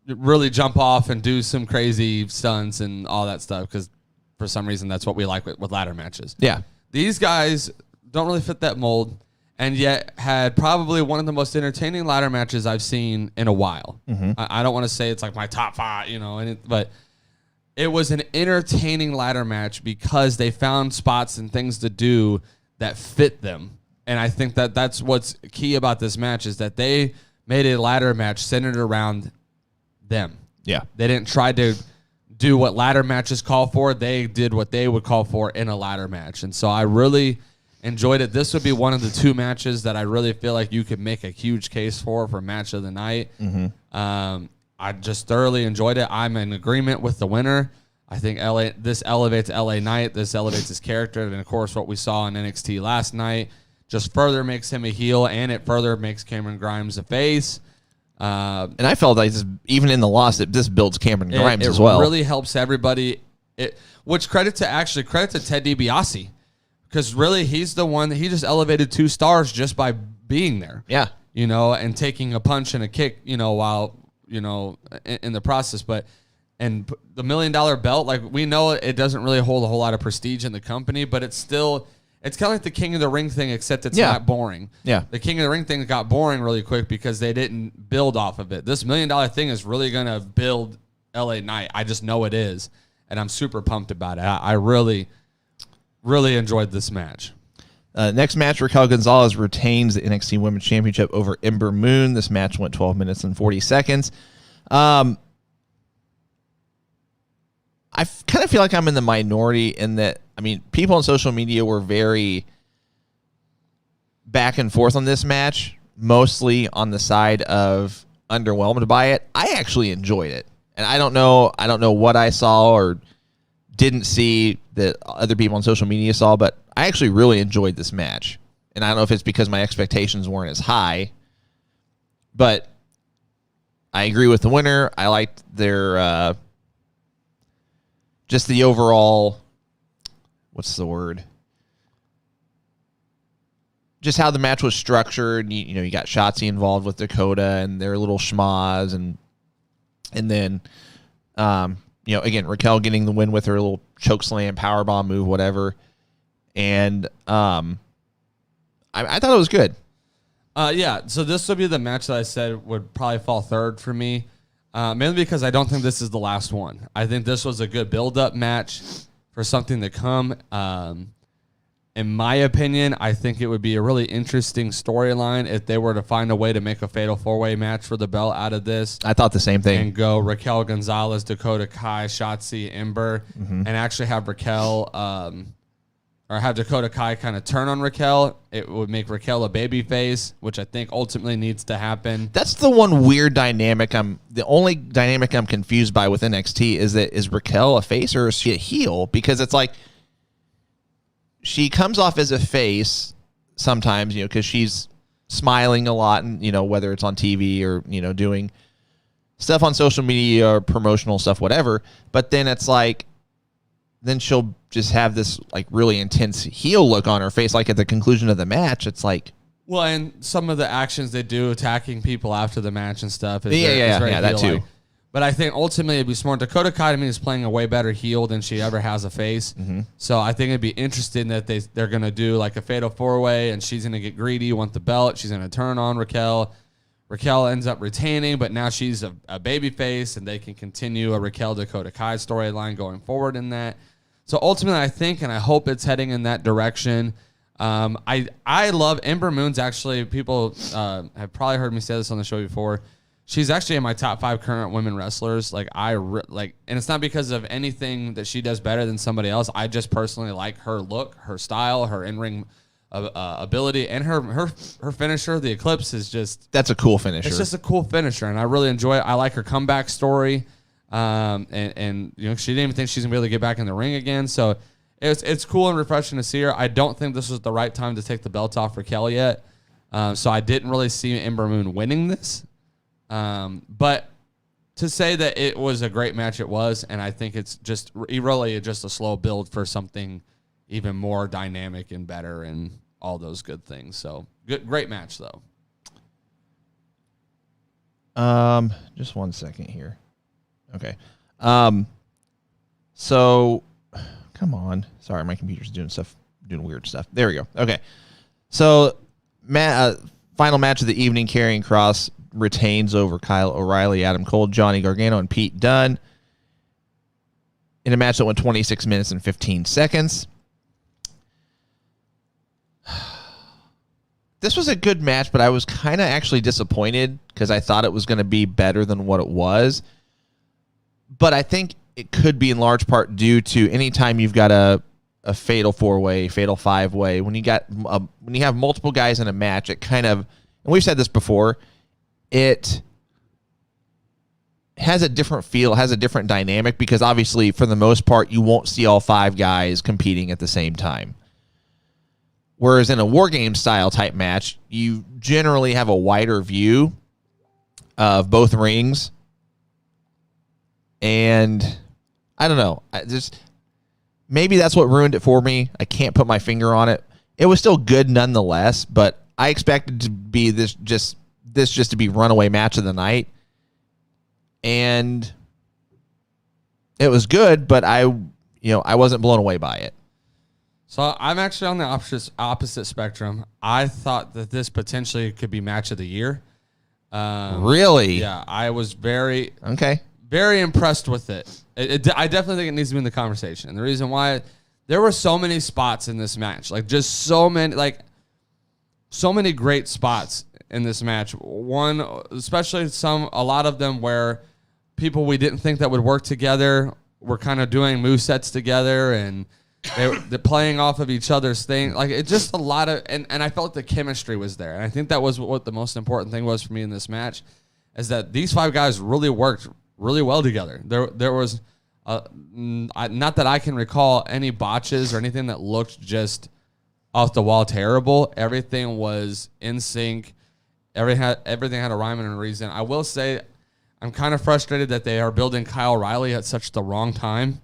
really jump off and do some crazy stunts and all that stuff, because for some reason, that's what we like with ladder matches. Yeah. These guys don't really fit that mold, and yet had probably one of the most entertaining ladder matches I've seen in a while. Mm-hmm. I don't want to say it's like my top 5, but it was an entertaining ladder match because they found spots and things to do that fit them. And I think that that's what's key about this match is that they made a ladder match centered around them. Yeah. They didn't try to do what ladder matches call for. They did what they would call for in a ladder match. And so I really enjoyed it. This would be one of the 2 matches that I really feel like you could make a huge case for match of the night. Mm-hmm. I just thoroughly enjoyed it. I'm in agreement with the winner. I think this elevates LA Knight. This elevates his character. And, of course, what we saw in NXT last night just further makes him a heel, and it further makes Cameron Grimes a face. And I felt like even in the loss, this builds Cameron Grimes as well. It really helps everybody. Which credit to Ted DiBiase, because really he's the one that he just elevated 2 stars just by being there. Yeah, and taking a punch and a kick, while in the process. But and the $1 million belt, like we know it doesn't really hold a whole lot of prestige in the company, but it's still. It's kind of like the King of the Ring thing, except it's not boring. Yeah. The King of the Ring thing got boring really quick because they didn't build off of it. This $1 million thing is really going to build LA Knight. I just know it is, and I'm super pumped about it. I really, really enjoyed this match. Next match, Raquel Gonzalez retains the NXT Women's Championship over Ember Moon. This match went 12 minutes and 40 seconds. I kind of feel like I'm in the minority in that, I mean, people on social media were very back and forth on this match, mostly on the side of underwhelmed by it. I actually enjoyed it. And I don't know what I saw or didn't see that other people on social media saw, but I actually really enjoyed this match. And I don't know if it's because my expectations weren't as high, but I agree with the winner. I liked their just the overall, what's the word? Just how the match was structured. You got Shotzi involved with Dakota and their little schmaz, and then again, Raquel getting the win with her little chokeslam, powerbomb move, whatever. And I thought it was good. So this would be the match that I said would probably fall third for me. Mainly because I don't think this is the last one. I think this was a good build-up match for something to come. In my opinion, I think it would be a really interesting storyline if they were to find a way to make a fatal 4-way match for the belt out of this. I thought the same thing. And go Raquel Gonzalez, Dakota Kai, Shotzi, Ember, and actually have Raquel... or have Dakota Kai kind of turn on Raquel. It would make Raquel a babyface, which I think ultimately needs to happen. That's the one weird dynamic. The only dynamic I'm confused by with NXT is Raquel a face or is she a heel? Because it's like she comes off as a face sometimes, because she's smiling a lot, and whether it's on TV or doing stuff on social media or promotional stuff, whatever. But then it's like, then she'll just have this like really intense heel look on her face. Like at the conclusion of the match, it's like, Well, and some of the actions they do, attacking people after the match and stuff. Is Yeah, that too. But I think ultimately it'd be smart. Dakota Kai to me is playing a way better heel than she ever has a face. Mm-hmm. So I think it'd be interesting that they're going to do like a fatal 4-way, and she's going to get greedy, want the belt. She's going to turn on Raquel. Raquel ends up retaining, but now she's a baby face, and they can continue a Raquel Dakota Kai storyline going forward in that. So ultimately, I think and I hope it's heading in that direction. I love Ember Moon's actually. People have probably heard me say this on the show before. She's actually in my top 5 current women wrestlers. And it's not because of anything that she does better than somebody else. I just personally like her look, her style, her in-ring ability, and her finisher. The Eclipse is just that's a cool finisher. It's just a cool finisher, and I really enjoy it. I like her comeback story, and she didn't even think she's gonna be able to get back in the ring again. So it's cool and refreshing to see her. I don't think this was the right time to take the belt off Raquel yet, so I didn't really see Ember Moon winning this. But to say that it was a great match, it was, and I think it's just really just a slow build for something even more dynamic and better and all those good things. So great match though. Just 1 second here. Okay. So come on. Sorry, my computer's doing weird stuff. There we go. Okay. So final match of the evening, Karrion Kross retains over Kyle O'Reilly, Adam Cole, Johnny Gargano, and Pete Dunne in a match that went 26 minutes and 15 seconds. This was a good match, but I was kind of actually disappointed because I thought it was going to be better than what it was. But I think it could be in large part due to anytime you've got a fatal 4-way, fatal 5-way, when you have multiple guys in a match, it kind of, and we've said this before, it has a different feel, has a different dynamic because obviously for the most part you won't see all 5 guys competing at the same time. Whereas in a War Games style type match, you generally have a wider view of both rings. And I don't know. Maybe that's what ruined it for me. I can't put my finger on it. It was still good nonetheless, but I expected to be this just to be runaway match of the night. And it was good, but I wasn't blown away by it. So I'm actually on the opposite spectrum. I thought that this potentially could be match of the year. Really? Yeah, I was very impressed with it. I definitely think it needs to be in the conversation. And the reason why, there were so many spots in this match, like just so many great spots in this match. One, especially a lot of them where people we didn't think that would work together were kind of doing movesets together and they're playing off of each other's thing. Like it just a lot of, and I felt the chemistry was there. And I think that was what the most important thing was for me in this match, is that these 5 guys really worked really well together. There was, not that I can recall any botches or anything that looked just off the wall terrible. Everything was in sync. Everything had a rhyme and a reason. I will say I'm kind of frustrated that they are building Kyle O'Reilly at such the wrong time,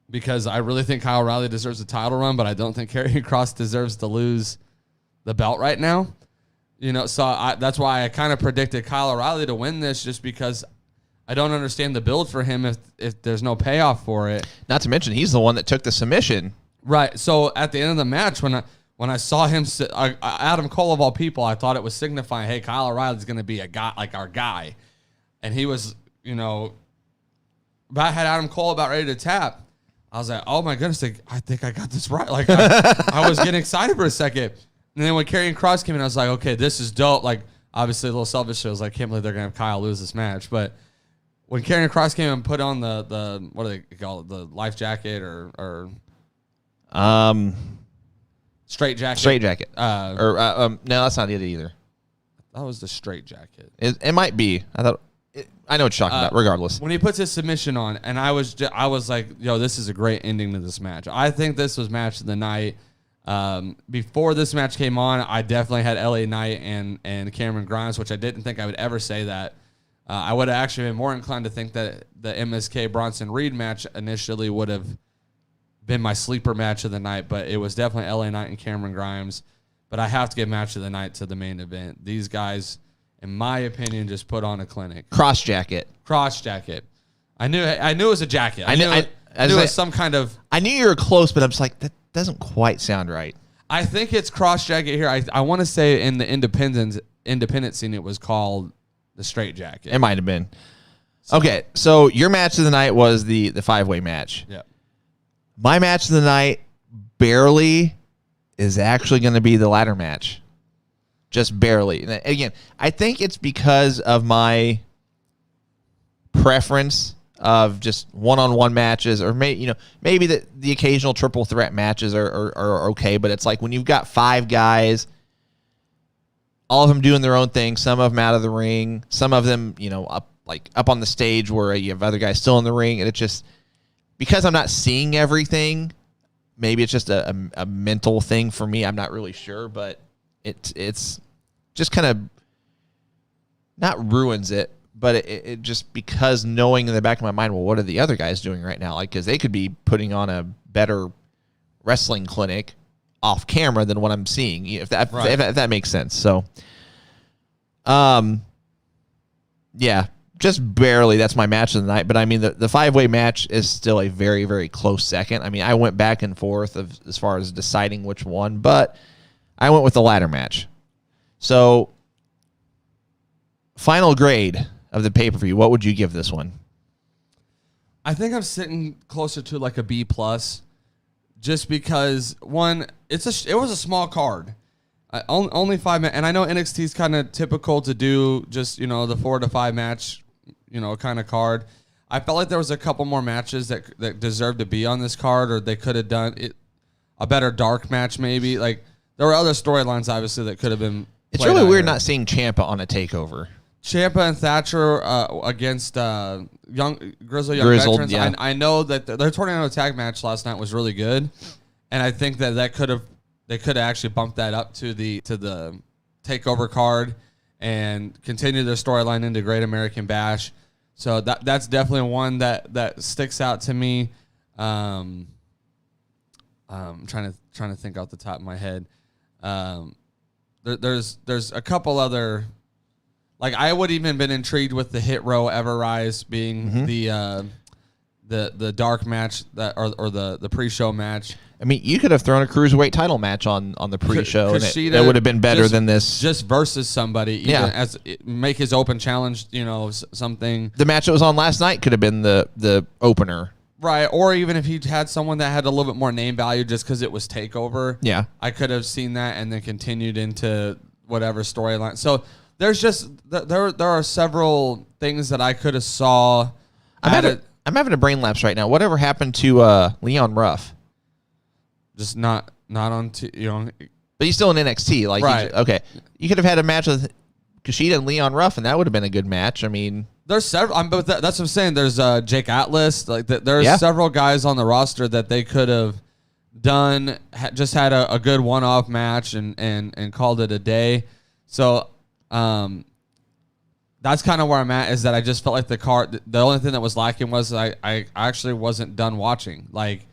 because I really think Kyle O'Reilly deserves a title run, but I don't think Karrion Kross deserves to lose the belt right now. So that's why I kind of predicted Kyle O'Reilly to win this, just because I don't understand the build for him if there's no payoff for it. Not to mention, he's the one that took the submission. Right. So at the end of the match, when I saw him, Adam Cole of all people, I thought it was signifying, hey, Kyle O'Reilly's going to be a guy, like our guy. And he was, but I had Adam Cole about ready to tap. I was like, oh my goodness, I think I got this right. Like I was getting excited for a second. And then when Karrion Kross came in, I was like, okay, this is dope. Like obviously a little selfish. I was like, I can't believe they're going to have Kyle lose this match. But when Karrion Kross came and put on the what do they call it, the life jacket or straight jacket. No, that's not it either. That was the straight jacket. It might be. I know what you're talking about. Regardless, when he puts his submission on, and I was like, yo, this is a great ending to this match. I think this was match of the night. Before this match came on, I definitely had LA Knight and Cameron Grimes, which I didn't think I would ever say that. I would have actually been more inclined to think that the MSK Bronson Reed match initially would have been my sleeper match of the night, but it was definitely LA Knight and Cameron Grimes. but I have to give match of the night to the main event. These guys, in my opinion, just put on a clinic. Cross jacket. I knew it was a jacket. I knew it was some kind of. I knew you were close, but I'm just like, that doesn't quite sound right. I think it's cross jacket here. I want to say in the independent scene it was called the straight jacket. It might have been. Okay, so your match of the night was the 5-way match. Yeah. My match of the night barely is actually going to be the ladder match. Just barely. And again, I think it's because of my preference of just one-on-one matches, or maybe the occasional triple threat matches are okay, but it's like when you've got 5 guys, all of them doing their own thing, some of them out of the ring, some of them, up on the stage where you have other guys still in the ring, and it just, because I'm not seeing everything, maybe it's just a mental thing for me. I'm not really sure, but it's just kind of not ruins it, but it just, because knowing in the back of my mind, well, what are the other guys doing right now? Like, because they could be putting on a better wrestling clinic off camera than what I'm seeing, if that makes sense. So, yeah, just barely. That's my match of the night. But I mean, the 5-way match is still a very, very close second. I mean, I went back and forth as far as deciding which one, but I went with the ladder match. So, final grade of the pay-per-view, what would you give this one? I think I'm sitting closer to like a B+, just because, one, it was a small card. Only 5 minutes, and I know NXT is kind of typical to do just, the 4 to 5 match, kind of card. I felt like there was a couple more matches that deserved to be on this card, or they could have done it a better dark match maybe. Like, there were other storylines obviously that could have been. It's really weird not seeing Ciampa on a takeover. Ciampa and Thatcher against Grizzled veterans. Yeah. I know that their tornado tag match last night was really good, and I think they could have actually bumped that up to the takeover card and continue their storyline into Great American Bash. So that's definitely one that sticks out to me. I'm trying to think off the top of my head. There's a couple other, like, I would even been intrigued with the Hit Row Ever Rise being the dark match or the pre-show match. I mean, you could have thrown a cruiserweight title match on the pre-show, and it would have been better than this. Just versus somebody, make his open challenge, something. The match that was on last night could have been the opener. Right, or even if he had someone that had a little bit more name value just because it was TakeOver. Yeah. I could have seen that and then continued into whatever storyline. So there's just, there are several things that I could have saw. I'm having a brain lapse right now. Whatever happened to Leon Ruff? Just not on, But he's still in NXT. Like, right. Okay. You could have had a match with Kushida and Leon Ruff, and that would have been a good match. I mean, there's several. But that's what I'm saying. There's Jake Atlas. Like, there's several guys on the roster that they could have done. Just had a good one-off match and called it a day. So that's kind of where I'm at. Is that I just felt like the card. The only thing that was lacking was I actually wasn't done watching. Like,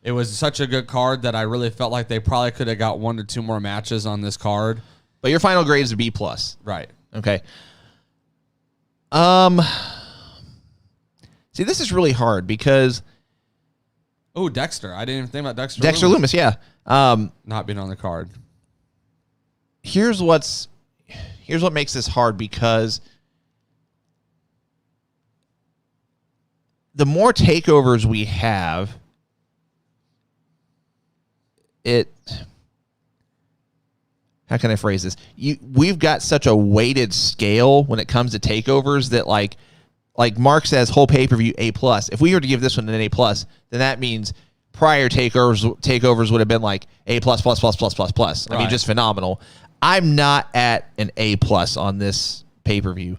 it was such a good card that I really felt like they probably could have got 1 or 2 more matches on this card. But your final grade is a B+. Right. Okay. See, this is really hard because. Oh, Dexter! I didn't even think about Dexter. Dexter Loomis, yeah. Not being on the card. Here's what makes this hard, because the more takeovers we have, how can I phrase this? We've got such a weighted scale when it comes to takeovers that, like Mark says, whole pay-per-view A+. If we were to give this one an A+, then that means prior takeovers would have been like A++++++. Right. I mean, just phenomenal. I'm not at an A+ on this pay-per-view.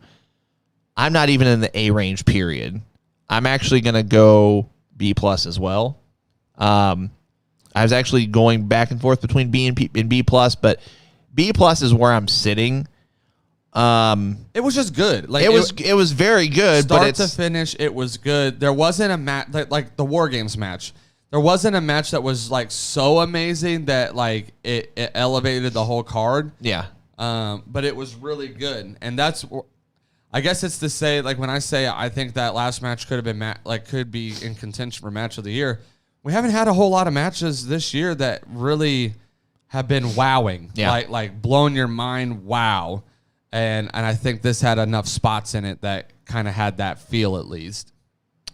I'm not even in the A range, period. I'm actually going to go B+ as well. I was actually going back and forth between B and B+, but B+ is where I'm sitting. It was just good. Like, it was very good, start but to finish, it was good. There wasn't a match like the War Games match. there wasn't a match that was like so amazing that like it elevated the whole card. Yeah. But it was really good, and that's, I guess it's to say, like when I say I think that last match could have been could be in contention for match of the year. We haven't had a whole lot of matches this year that really have been wowing, like blowing your mind. Wow, and I think this had enough spots in it that kind of had that feel at least.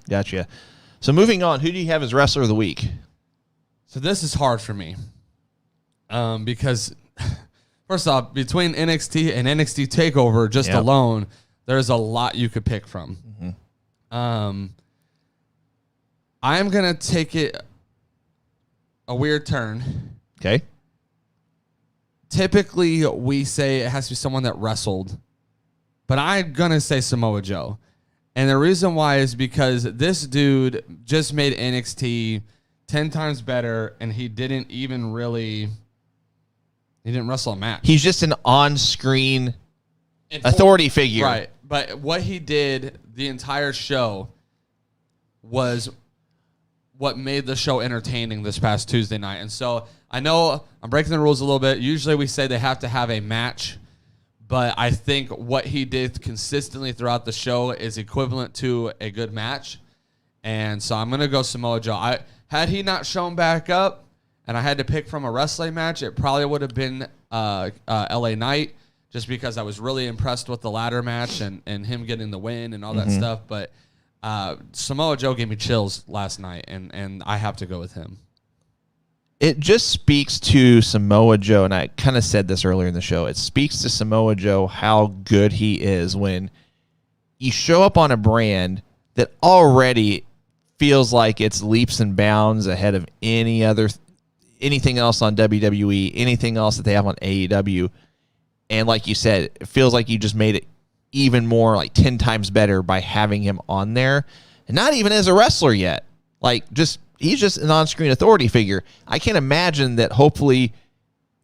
Gotcha. So moving on, who do you have as wrestler of the week? So this is hard for me, because first off, between NXT and NXT TakeOver just alone, there's a lot you could pick from. Mm-hmm. I'm gonna take it a weird turn. Okay. Typically, we say it has to be someone that wrestled, but I'm gonna say Samoa Joe. And the reason why is because this dude just made NXT 10 times better, and he didn't wrestle a match. He's just an on-screen authority figure. Right. But what he did the entire show was what made the show entertaining this past Tuesday night. And so I know I'm breaking the rules a little bit. Usually we say they have to have a match, but I think what he did consistently throughout the show is equivalent to a good match. And so I'm going to go Samoa Joe. Had he not shown back up and I had to pick from a wrestling match, it probably would have been LA Knight, just because I was really impressed with the ladder match and him getting the win and all that stuff. But Samoa Joe gave me chills last night, and I have to go with him. It just speaks to Samoa Joe, and I kind of said this earlier in the show. It speaks to Samoa Joe how good he is when you show up on a brand that already feels like it's leaps and bounds ahead of anything else on WWE, anything else that they have on AEW. And like you said, it feels like you just made it even more, like 10 times better by having him on there. And not even as a wrestler yet. He's just an on-screen authority figure. I can't imagine that hopefully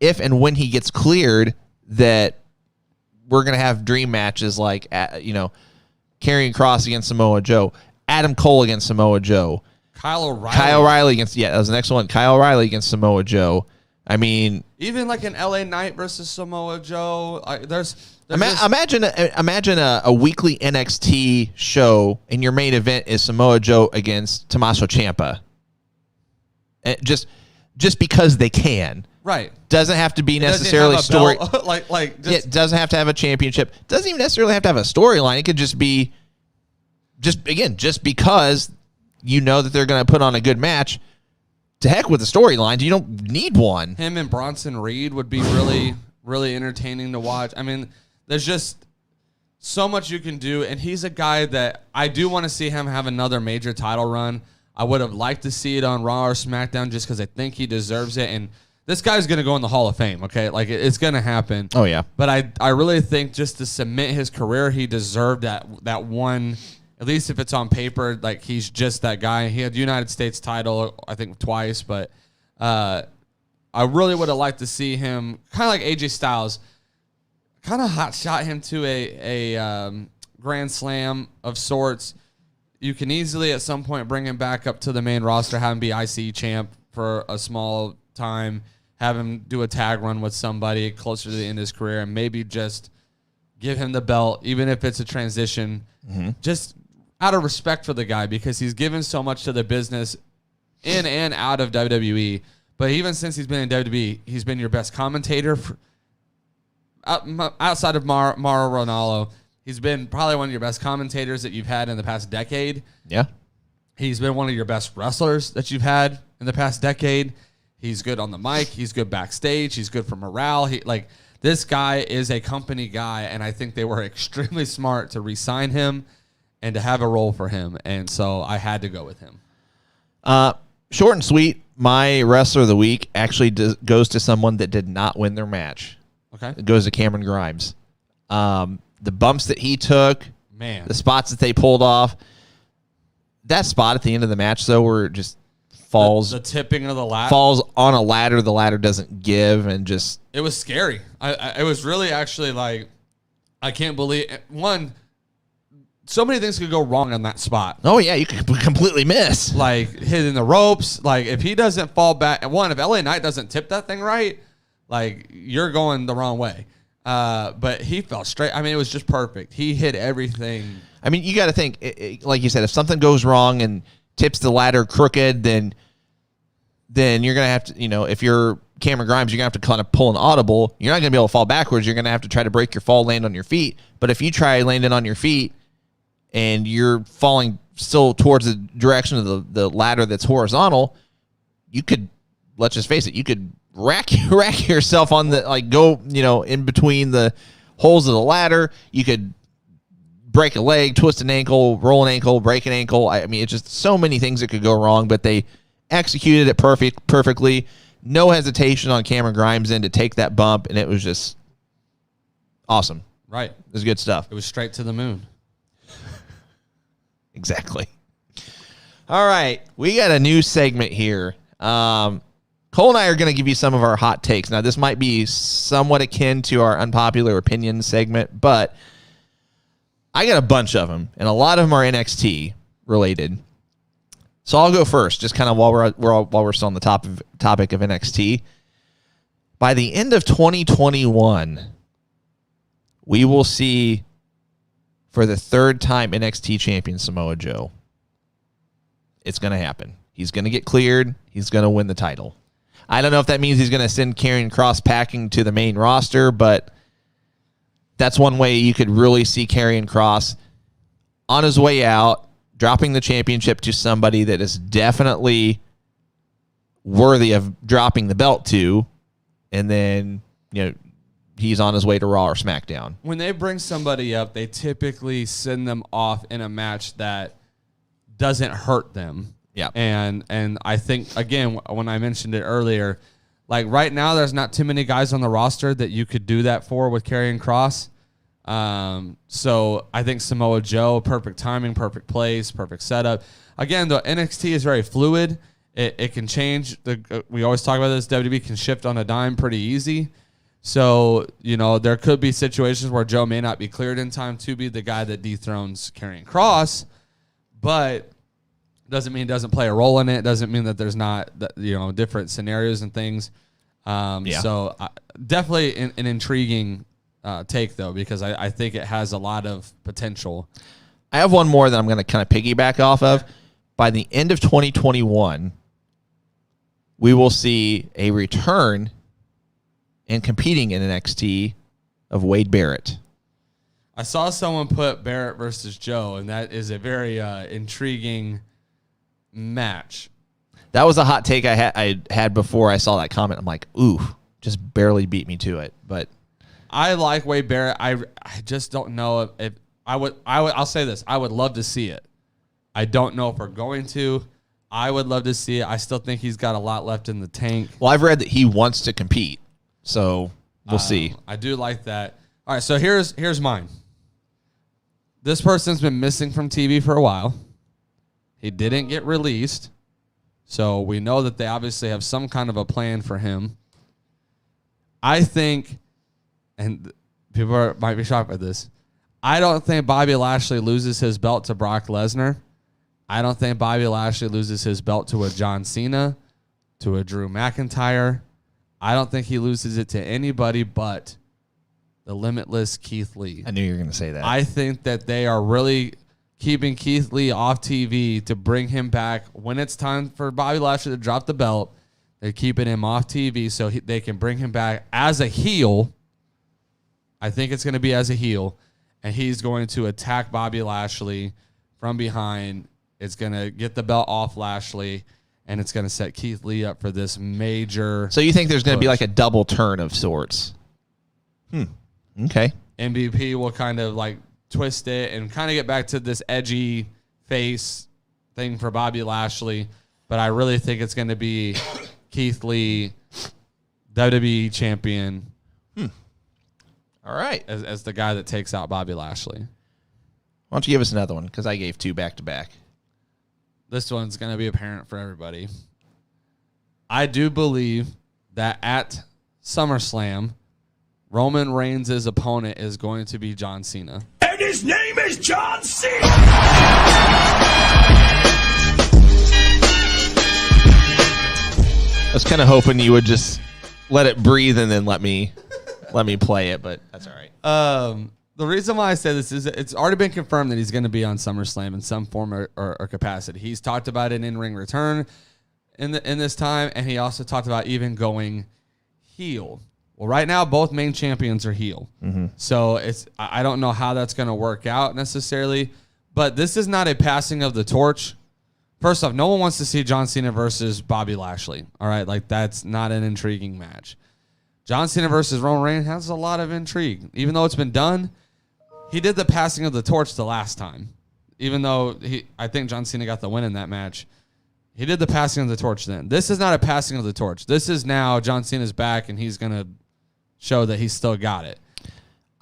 if and when he gets cleared that we're going to have dream matches like, Karrion Kross against Samoa Joe, Adam Cole against Samoa Joe, Kyle O'Reilly against, that was the next one, Kyle O'Reilly against Samoa Joe. I mean, even like an LA Knight versus Samoa Joe. Imagine a weekly NXT show, and your main event is Samoa Joe against Tommaso Ciampa. Just because they can, right? Doesn't have to be necessarily story. It doesn't have to have a championship. Doesn't even necessarily have to have a storyline. It could just be, just because you know that they're going to put on a good match. To heck with the storylines. You don't need one. Him and Bronson Reed would be really, really entertaining to watch. I mean, there's just so much you can do, and he's a guy that I do want to see him have another major title run. I would have liked to see it on Raw or SmackDown just because I think he deserves it. And this guy's going to go in the Hall of Fame, okay? Like, it's going to happen. Oh, yeah. But I really think just to cement his career, he deserved that one. At least if it's on paper, like he's just that guy. He had the United States title, I think, twice. But I really would have liked to see him, kind of like AJ Styles, kind of hot shot him to a Grand Slam of sorts. You can easily at some point bring him back up to the main roster, have him be IC champ for a small time, have him do a tag run with somebody closer to the end of his career, and maybe just give him the belt, even if it's a transition. Just out of respect for the guy, because he's given so much to the business in and out of WWE. But even since he's been in WWE, he's been your best commentator. Outside of Mauro Ranallo, he's been probably one of your best commentators that you've had in the past decade. Yeah. He's been one of your best wrestlers that you've had in the past decade. He's good on the mic. He's good backstage. He's good for morale. This guy is a company guy, and I think they were extremely smart to re-sign him and to have a role for him. And so I had to go with him. Short and sweet, my wrestler of the week actually goes to someone that did not win their match. Okay. It goes to Cameron Grimes. The bumps that he took, man, the spots that they pulled off. That spot at the end of the match, though, where it just falls. The tipping of the ladder. Falls on a ladder, the ladder doesn't give, and just... It was scary. It was really actually like, I can't believe... One, so many things could go wrong on that spot. Oh, yeah, you could completely miss. Like hitting the ropes. Like if he doesn't fall back, if LA Knight doesn't tip that thing right, like you're going the wrong way. But he fell straight. I mean, it was just perfect. He hit everything. I mean, you got to think, like you said, if something goes wrong and tips the ladder crooked, then you're going to have to, if you're Cameron Grimes, you're going to have to kind of pull an audible. You're not going to be able to fall backwards. You're going to have to try to break your fall, land on your feet. But if you try landing on your feet and you're falling still towards the direction of the ladder that's horizontal, you could, let's just face it, you could rack yourself on go, in between the holes of the ladder. You could break a leg, twist an ankle, roll an ankle, break an ankle. I mean, it's just so many things that could go wrong, but they executed it perfectly. No hesitation on Cameron Grimes' end to take that bump, and it was just awesome. Right. It was good stuff. It was straight to the moon. Exactly. All right. We got a new segment here. Cole and I are going to give you some of our hot takes. Now, this might be somewhat akin to our unpopular opinion segment, but I got a bunch of them, and a lot of them are NXT related. So I'll go first, just kind of while we're still on the topic of NXT. By the end of 2021, we will see, for the third time, NXT champion Samoa Joe. It's going to happen. He's going to get cleared. He's going to win the title. I don't know if that means he's going to send Karrion Kross packing to the main roster, but that's one way you could really see Karrion Kross on his way out, dropping the championship to somebody that is definitely worthy of dropping the belt to, and then, he's on his way to Raw or SmackDown. When they bring somebody up, they typically send them off in a match that doesn't hurt them. Yeah. And I think, again, when I mentioned it earlier, like right now there's not too many guys on the roster that you could do that for with Karrion Kross. So I think Samoa Joe, perfect timing, perfect place, perfect setup. Again, the NXT is very fluid. It can change. We always talk about this. WWE can shift on a dime pretty easy. So, there could be situations where Joe may not be cleared in time to be the guy that dethrones Karrion Kross, but doesn't mean he doesn't play a role in it. Doesn't mean that there's not, different scenarios and things. So definitely an intriguing take, though, because I think it has a lot of potential. I have one more that I'm going to kind of piggyback off of. By the end of 2021, we will see a return and competing in NXT of Wade Barrett. I saw someone put Barrett versus Joe, and that is a very intriguing match. That was a hot take I had before I saw that comment. I'm like, ooh, just barely beat me to it. But I like Wade Barrett. I just don't know if I'll say this. I would love to see it. I don't know if we're going to. I would love to see it. I still think he's got a lot left in the tank. Well, I've read that he wants to compete, so we'll see. I do like that. All right, so here's mine. This person's been missing from TV for a while. He didn't get released, so we know that they obviously have some kind of a plan for him. I think, and people might be shocked by this, I don't think Bobby Lashley loses his belt to Brock Lesnar. I don't think Bobby Lashley loses his belt to a John Cena, to a Drew McIntyre. I don't think he loses it to anybody but the limitless Keith Lee. I knew you were going to say that. I think that they are really keeping Keith Lee off TV to bring him back when it's time for Bobby Lashley to drop the belt. They're keeping him off TV so they can bring him back as a heel. I think it's going to be as a heel, and he's going to attack Bobby Lashley from behind. It's going to get the belt off Lashley, and it's going to set Keith Lee up for this major. So you think there's going to be like a double turn of sorts? Okay. MVP will kind of like twist it and kind of get back to this edgy face thing for Bobby Lashley. But I really think it's going to be Keith Lee, WWE champion. All right. As the guy that takes out Bobby Lashley. Why don't you give us another one? Because I gave two back to back. This one's going to be apparent for everybody. I do believe that at SummerSlam, Roman Reigns' opponent is going to be John Cena. Hey, And his name is John Cena! I was kind of hoping you would just let it breathe and then let me play it, but that's all right. The reason why I say this is it's already been confirmed that he's going to be on SummerSlam in some form or capacity. He's talked about an in-ring return in this time, and he also talked about even going heel. Well, right now, both main champions are heel. Mm-hmm. So I don't know how that's going to work out necessarily, but this is not a passing of the torch. First off, no one wants to see John Cena versus Bobby Lashley. All right, like that's not an intriguing match. John Cena versus Roman Reigns has a lot of intrigue. Even though it's been done, he did the passing of the torch the last time. Even though I think John Cena got the win in that match. He did the passing of the torch then. This is not a passing of the torch. This is now John Cena's back, and he's going to show that he's still got it.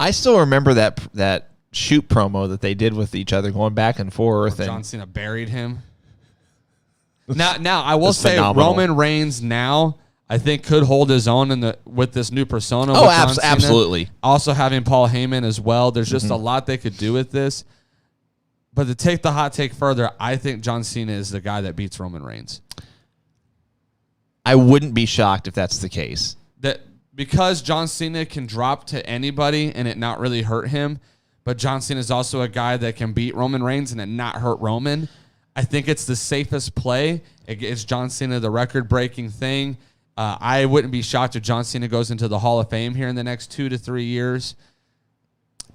I still remember that shoot promo that they did with each other going back and forth. John Cena buried him. Now I will say phenomenal. Roman Reigns now I think could hold his own with this new persona. Oh, with John Cena. absolutely. Also having Paul Heyman as well. There's just a lot they could do with this. But to take the hot take further, I think John Cena is the guy that beats Roman Reigns. I wouldn't be shocked if that's the case. That because John Cena can drop to anybody and it not really hurt him, but John Cena is also a guy that can beat Roman Reigns and it not hurt Roman. I think it's the safest play. It's John Cena, the record-breaking thing. I wouldn't be shocked if John Cena goes into the Hall of Fame here in the next 2 to 3 years.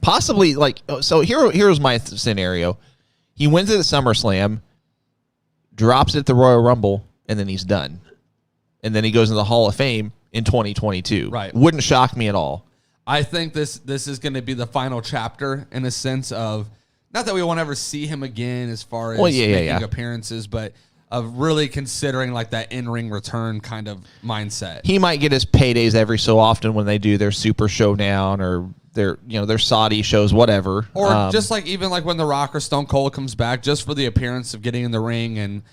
Possibly, so here's my scenario. He wins at the SummerSlam, drops it at the Royal Rumble, and then he's done. And then he goes into the Hall of Fame in 2022. Right. Wouldn't shock me at all. I think this is going to be the final chapter in a sense of, not that we won't ever see him again as far as making appearances, but of really considering like that in-ring return kind of mindset. He might get his paydays every so often when they do their Super Showdown or their Saudi shows, whatever. Or just like even like when The Rock or Stone Cold comes back, just for the appearance of getting in the ring and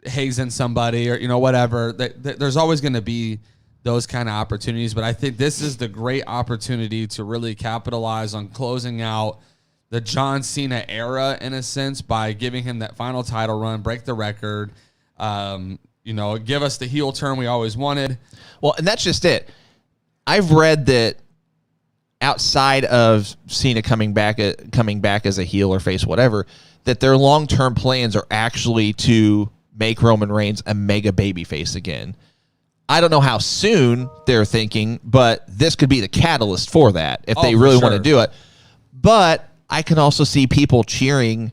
hazing somebody or whatever. There's always going to be those kind of opportunities, but I think this is the great opportunity to really capitalize on closing out the John Cena era in a sense by giving him that final title run, break the record, give us the heel turn we always wanted. Well, and that's just it. I've read that outside of Cena coming back as a heel or face, whatever, that their long-term plans are actually to make Roman Reigns a mega babyface again. I don't know how soon they're thinking, but this could be the catalyst for that if they really want to do it. But I can also see people cheering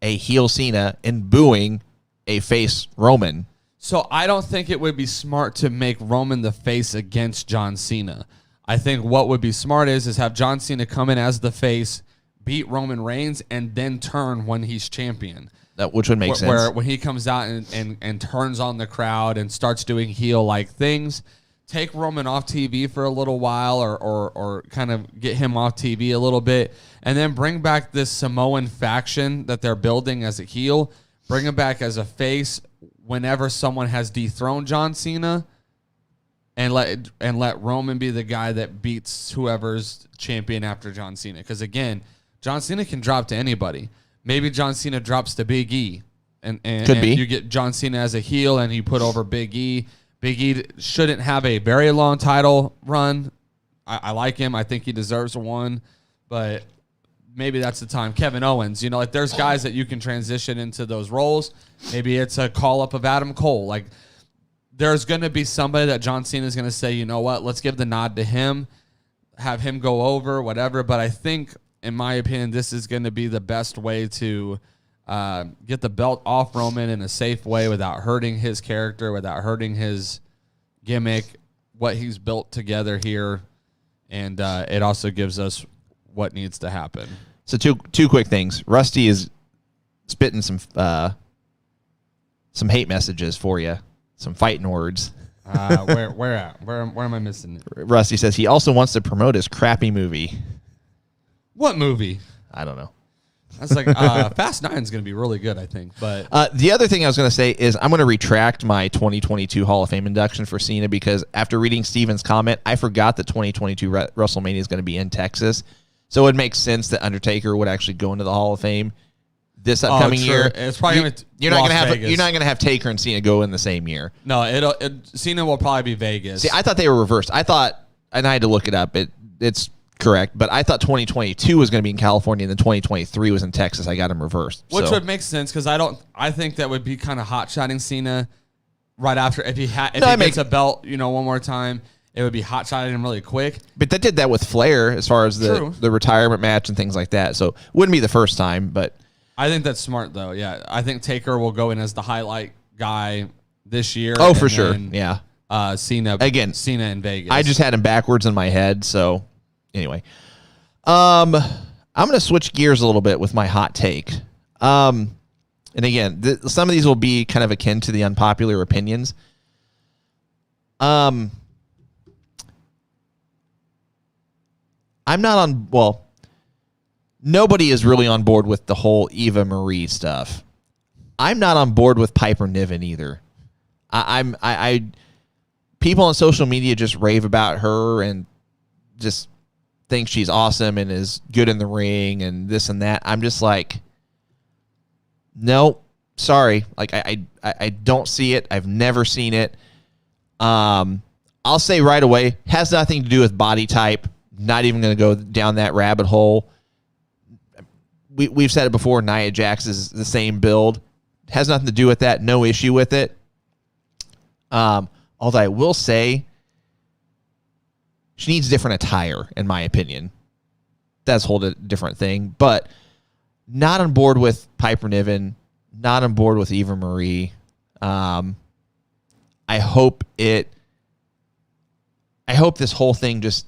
a heel Cena and booing a face Roman. So I don't think it would be smart to make Roman the face against John Cena. I think what would be smart is have John Cena come in as the face, beat Roman Reigns, and then turn when he's champion. Which would make sense. Where when he comes out and turns on the crowd and starts doing heel-like things, take Roman off TV for a little while or kind of get him off TV a little bit, and then bring back this Samoan faction that they're building as a heel, bring him back as a face whenever someone has dethroned John Cena, and let Roman be the guy that beats whoever's champion after John Cena. Because, again, John Cena can drop to anybody. Maybe John Cena drops to Big E, and you get John Cena as a heel, and you put over Big E. Big E shouldn't have a very long title run. I like him. I think he deserves one, but maybe that's the time. Kevin Owens, there's guys that you can transition into those roles. Maybe it's a call-up of Adam Cole. Like, there's going to be somebody that John Cena is going to say, you know what, let's give the nod to him, have him go over, whatever. But I think, in my opinion, this is going to be the best way to get the belt off Roman in a safe way without hurting his character, without hurting his gimmick, what he's built together here. And it also gives us what needs to happen. So two quick things. Rusty is spitting some hate messages for you, some fighting words. Where at? Where am I missing it? Rusty says he also wants to promote his crappy movie. What movie? I don't know. That's like Fast 9 is going to be really good, I think. But the other thing I was going to say is I'm going to retract my 2022 Hall of Fame induction for Cena because after reading Steven's comment, I forgot that 2022 WrestleMania is going to be in Texas. So it would make sense that Undertaker would actually go into the Hall of Fame this upcoming year. It's probably you're not gonna have Taker and Cena go in the same year. No, Cena will probably be Vegas. See, I thought they were reversed. I thought, and I had to look it up. It's correct, but I thought 2022 was going to be in California, and then 2023 was in Texas. I got them reversed, which would make sense because I think that would be kind of hot-shotting Cena right after if he gets a belt, one more time. It would be hot-shotting him really quick. But they did that with Flair as far as the retirement match and things like that. So wouldn't be the first time, but I think that's smart though. Yeah, I think Taker will go in as the highlight guy this year. Oh, for sure. Yeah. Cena in Vegas. I just had him backwards in my head. So anyway, I'm going to switch gears a little bit with my hot take. And again, some of these will be kind of akin to the unpopular opinions. I'm not on. Well, nobody is really on board with the whole Eva Marie stuff. I'm not on board with Piper Niven either. People on social media just rave about her and just think she's awesome and is good in the ring and this and that. I'm just like, no, sorry. Like I don't see it. I've never seen it. I'll say right away, has nothing to do with body type. Not even going to go down that rabbit hole. We've said it before. Nia Jax is the same build. Has nothing to do with that. No issue with it. Although I will say she needs different attire, in my opinion. That's a whole different thing. But not on board with Piper Niven. Not on board with Eva Marie. I hope this whole thing just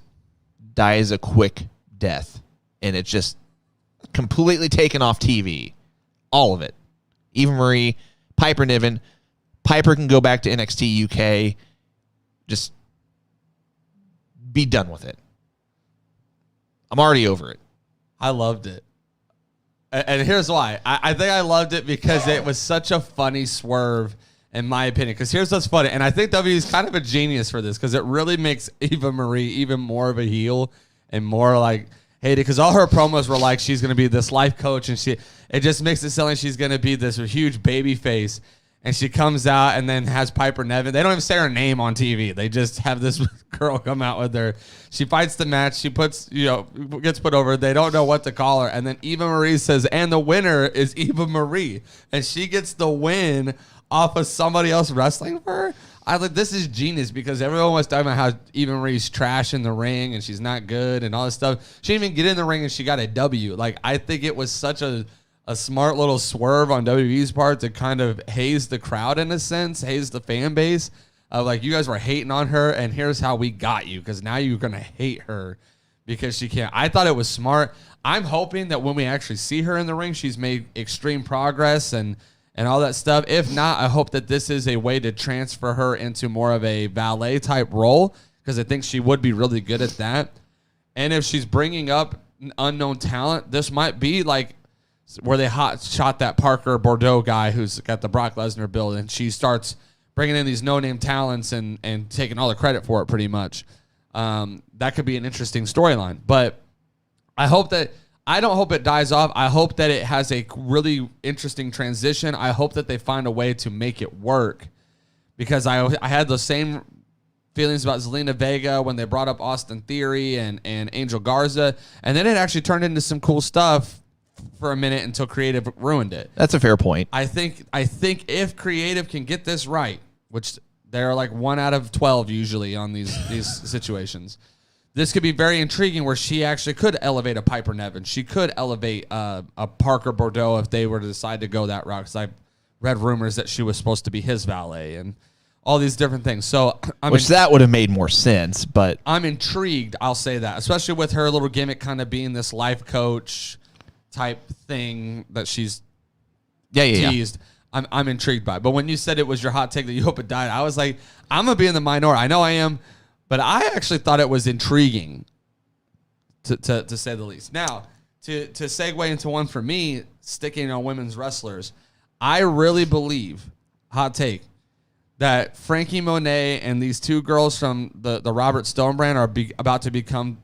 dies a quick death and it's just completely taken off TV. All of it. Eva Marie, Piper Niven. Piper can go back to NXT UK. Just be done with it. I'm already over it. I loved it. And here's why. I think I loved it because it was such a funny swerve, in my opinion. Because here's what's funny. And I think W is kind of a genius for this because it really makes Eva Marie even more of a heel and more like hated. Because all her promos were like she's going to be this life coach. And it just makes it sound like she's going to be this huge baby face. And she comes out and then has Piper Niven. They don't even say her name on TV. They just have this girl come out with her. She fights the match. She gets put over. They don't know what to call her. And then Eva Marie says, and the winner is Eva Marie. And she gets the win off of somebody else wrestling for her. I was like, this is genius because everyone was talking about how Eva Marie's trash in the ring and she's not good and all this stuff. She didn't even get in the ring and she got a W. Like, I think it was such a smart little swerve on WWE's part to kind of haze the crowd in a sense, haze the fan base. Like, you guys were hating on her, and here's how we got you, because now you're going to hate her because she can't. I thought it was smart. I'm hoping that when we actually see her in the ring, she's made extreme progress and all that stuff. If not, I hope that this is a way to transfer her into more of a valet-type role, because I think she would be really good at that. And if she's bringing up unknown talent, this might be like where they shot that Parker Bordeaux guy who's got the Brock Lesnar build, and she starts bringing in these no-name talents and taking all the credit for it pretty much. That could be an interesting storyline. But I don't hope it dies off. I hope that it has a really interesting transition. I hope that they find a way to make it work, because I had the same feelings about Zelina Vega when they brought up Austin Theory and Angel Garza, and then it actually turned into some cool stuff for a minute until creative ruined it. That's a fair point. I think if creative can get this right, which they're like 1 out of 12 usually on these situations, this could be very intriguing where she actually could elevate a Piper Niven. She could elevate a Parker Bordeaux if they were to decide to go that route, because I've read rumors that she was supposed to be his valet and all these different things. So that would have made more sense, but I'm intrigued, I'll say that, especially with her little gimmick kind of being this life coach type thing that she's teased. Yeah. I'm intrigued by it. But when you said it was your hot take that you hope it died, I was like, I'm going to be in the minority. I know I am, but I actually thought it was intriguing to say the least. Now, to segue into one for me, sticking on women's wrestlers, I really believe, hot take, that Frankie Monet and these two girls from the Robert Stone brand are about to become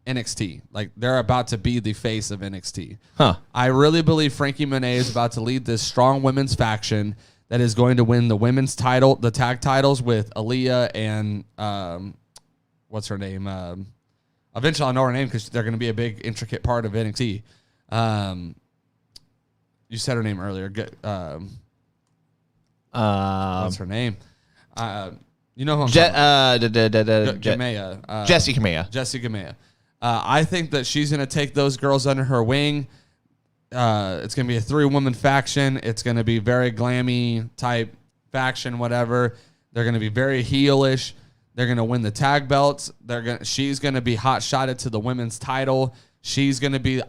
NXT. Like, they're about to be the face of NXT. Huh. I really believe Frankie Monet is about to lead this strong women's faction that is going to win the women's title, the tag titles with Aaliyah and what's her name? Eventually I'll know her name because they're going to be a big, intricate part of NXT. You said her name earlier. What's her name? You know who I'm talking about. Kamea. Jessie Kamea. Jessie Kamea. I think that she's going to take those girls under her wing. It's going to be a 3-woman faction. It's going to be very glammy type faction, whatever. They're going to be very heelish. They're going to win the tag belts. She's going to be hot shotted to the women's title.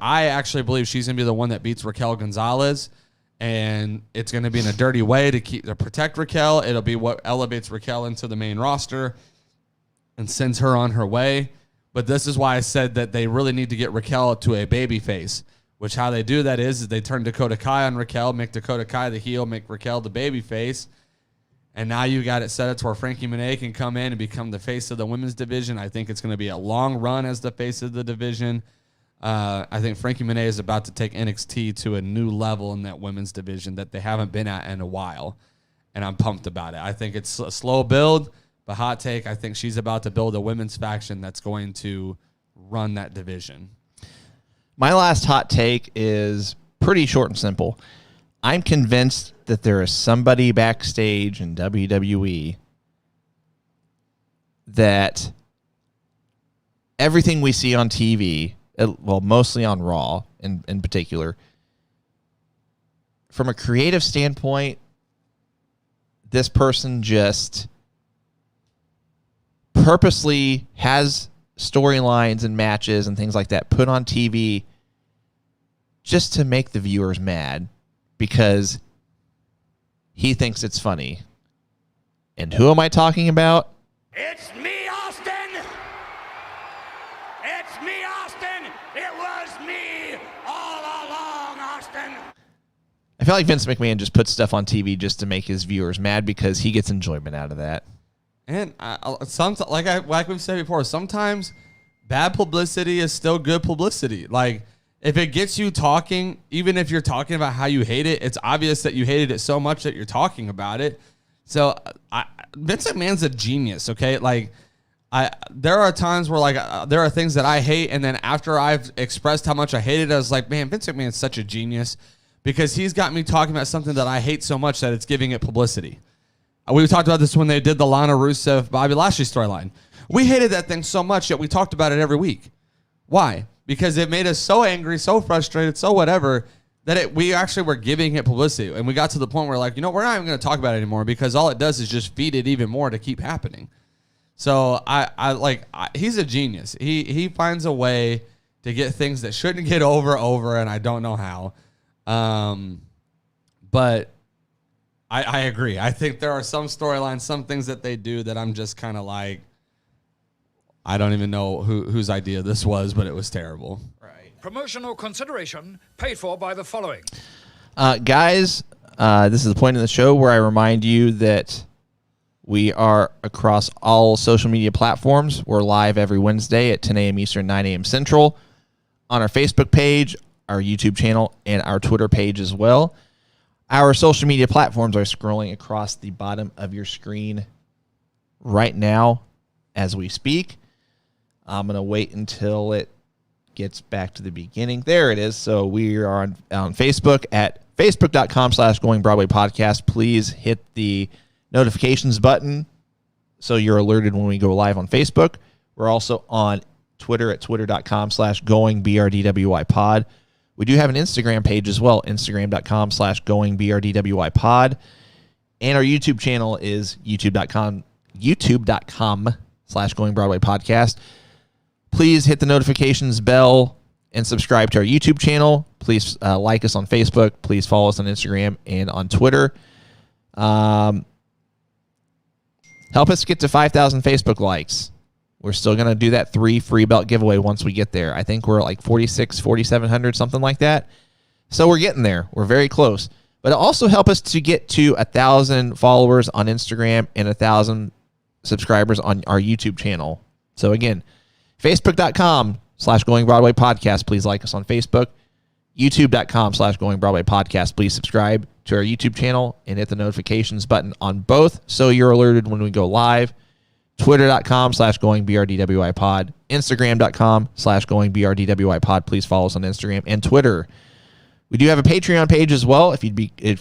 I actually believe she's going to be the one that beats Raquel Gonzalez. And it's going to be in a dirty way to protect Raquel. It'll be what elevates Raquel into the main roster and sends her on her way. But this is why I said that they really need to get Raquel to a baby face, which how they do that is they turn Dakota Kai on Raquel, make Dakota Kai the heel, make Raquel the baby face. And now you got it set up to where Frankie Monet can come in and become the face of the women's division. I think it's going to be a long run as the face of the division. I think Frankie Monet is about to take NXT to a new level in that women's division that they haven't been at in a while. And I'm pumped about it. I think it's a slow build, but hot take, I think she's about to build a women's faction that's going to run that division. My last hot take is pretty short and simple. I'm convinced that there is somebody backstage in WWE that everything we see on TV, well, mostly on Raw in particular, from a creative standpoint, this person just purposely has storylines and matches and things like that put on TV just to make the viewers mad because he thinks it's funny. And who am I talking about? It's me, Austin! It's me, Austin! It was me all along, Austin! I feel like Vince McMahon just puts stuff on TV just to make his viewers mad because he gets enjoyment out of that. And like we've said before, sometimes bad publicity is still good publicity. Like, if it gets you talking, even if you're talking about how you hate it, it's obvious that you hated it so much that you're talking about it. So Vince McMahon's a genius, okay? Like, there are times where there are things that I hate, and then after I've expressed how much I hate it, I was like, man, Vince McMahon's such a genius because he's got me talking about something that I hate so much that it's giving it publicity. We talked about this when they did the Lana Rusev Bobby Lashley storyline. We hated that thing so much that we talked about it every week. Why? Because it made us so angry, so frustrated, so whatever, that we actually were giving it publicity. And we got to the point where, like, we're not even going to talk about it anymore because all it does is just feed it even more to keep happening. So he's a genius. He finds a way to get things that shouldn't get over, and I don't know how. But I agree. I think there are some storylines, some things that they do that I'm just kind of like, I don't even know whose idea this was, but it was terrible. Right. Promotional consideration paid for by the following. Guys, this is the point in the show where I remind you that we are across all social media platforms. We're live every Wednesday at 10 a.m. Eastern, 9 a.m. Central on our Facebook page, our YouTube channel, and our Twitter page as well. Our social media platforms are scrolling across the bottom of your screen right now as we speak. I'm going to wait until it gets back to the beginning. There it is. So we are on Facebook at facebook.com/Going Broadway Podcast. Please hit the notifications button so you're alerted when we go live on Facebook. We're also on Twitter at twitter.com/Going BRDWI Pod. We do have an Instagram page as well, instagram.com/Going BRDWI Pod. And our YouTube channel is youtube.com/Going Broadway Podcast. Please hit the notifications bell and subscribe to our YouTube channel. Please like us on Facebook. Please follow us on Instagram and on Twitter. Help us get to 5,000 Facebook likes. We're still going to do that 3 free belt giveaway once we get there. I think we're at like 4,700, something like that. So we're getting there. We're very close. But also help us to get to 1,000 followers on Instagram and 1,000 subscribers on our YouTube channel. So again, Facebook.com YouTube.com/Going Broadway Podcast. Please like us on Facebook. YouTube.com/Going Broadway Podcast. Please subscribe to our YouTube channel and hit the notifications button on both so you're alerted when we go live. Twitter.com/Going BRDWI Pod. Instagram.com/Going BRDWI Pod. Please follow us on Instagram and Twitter. We do have a Patreon page as well. If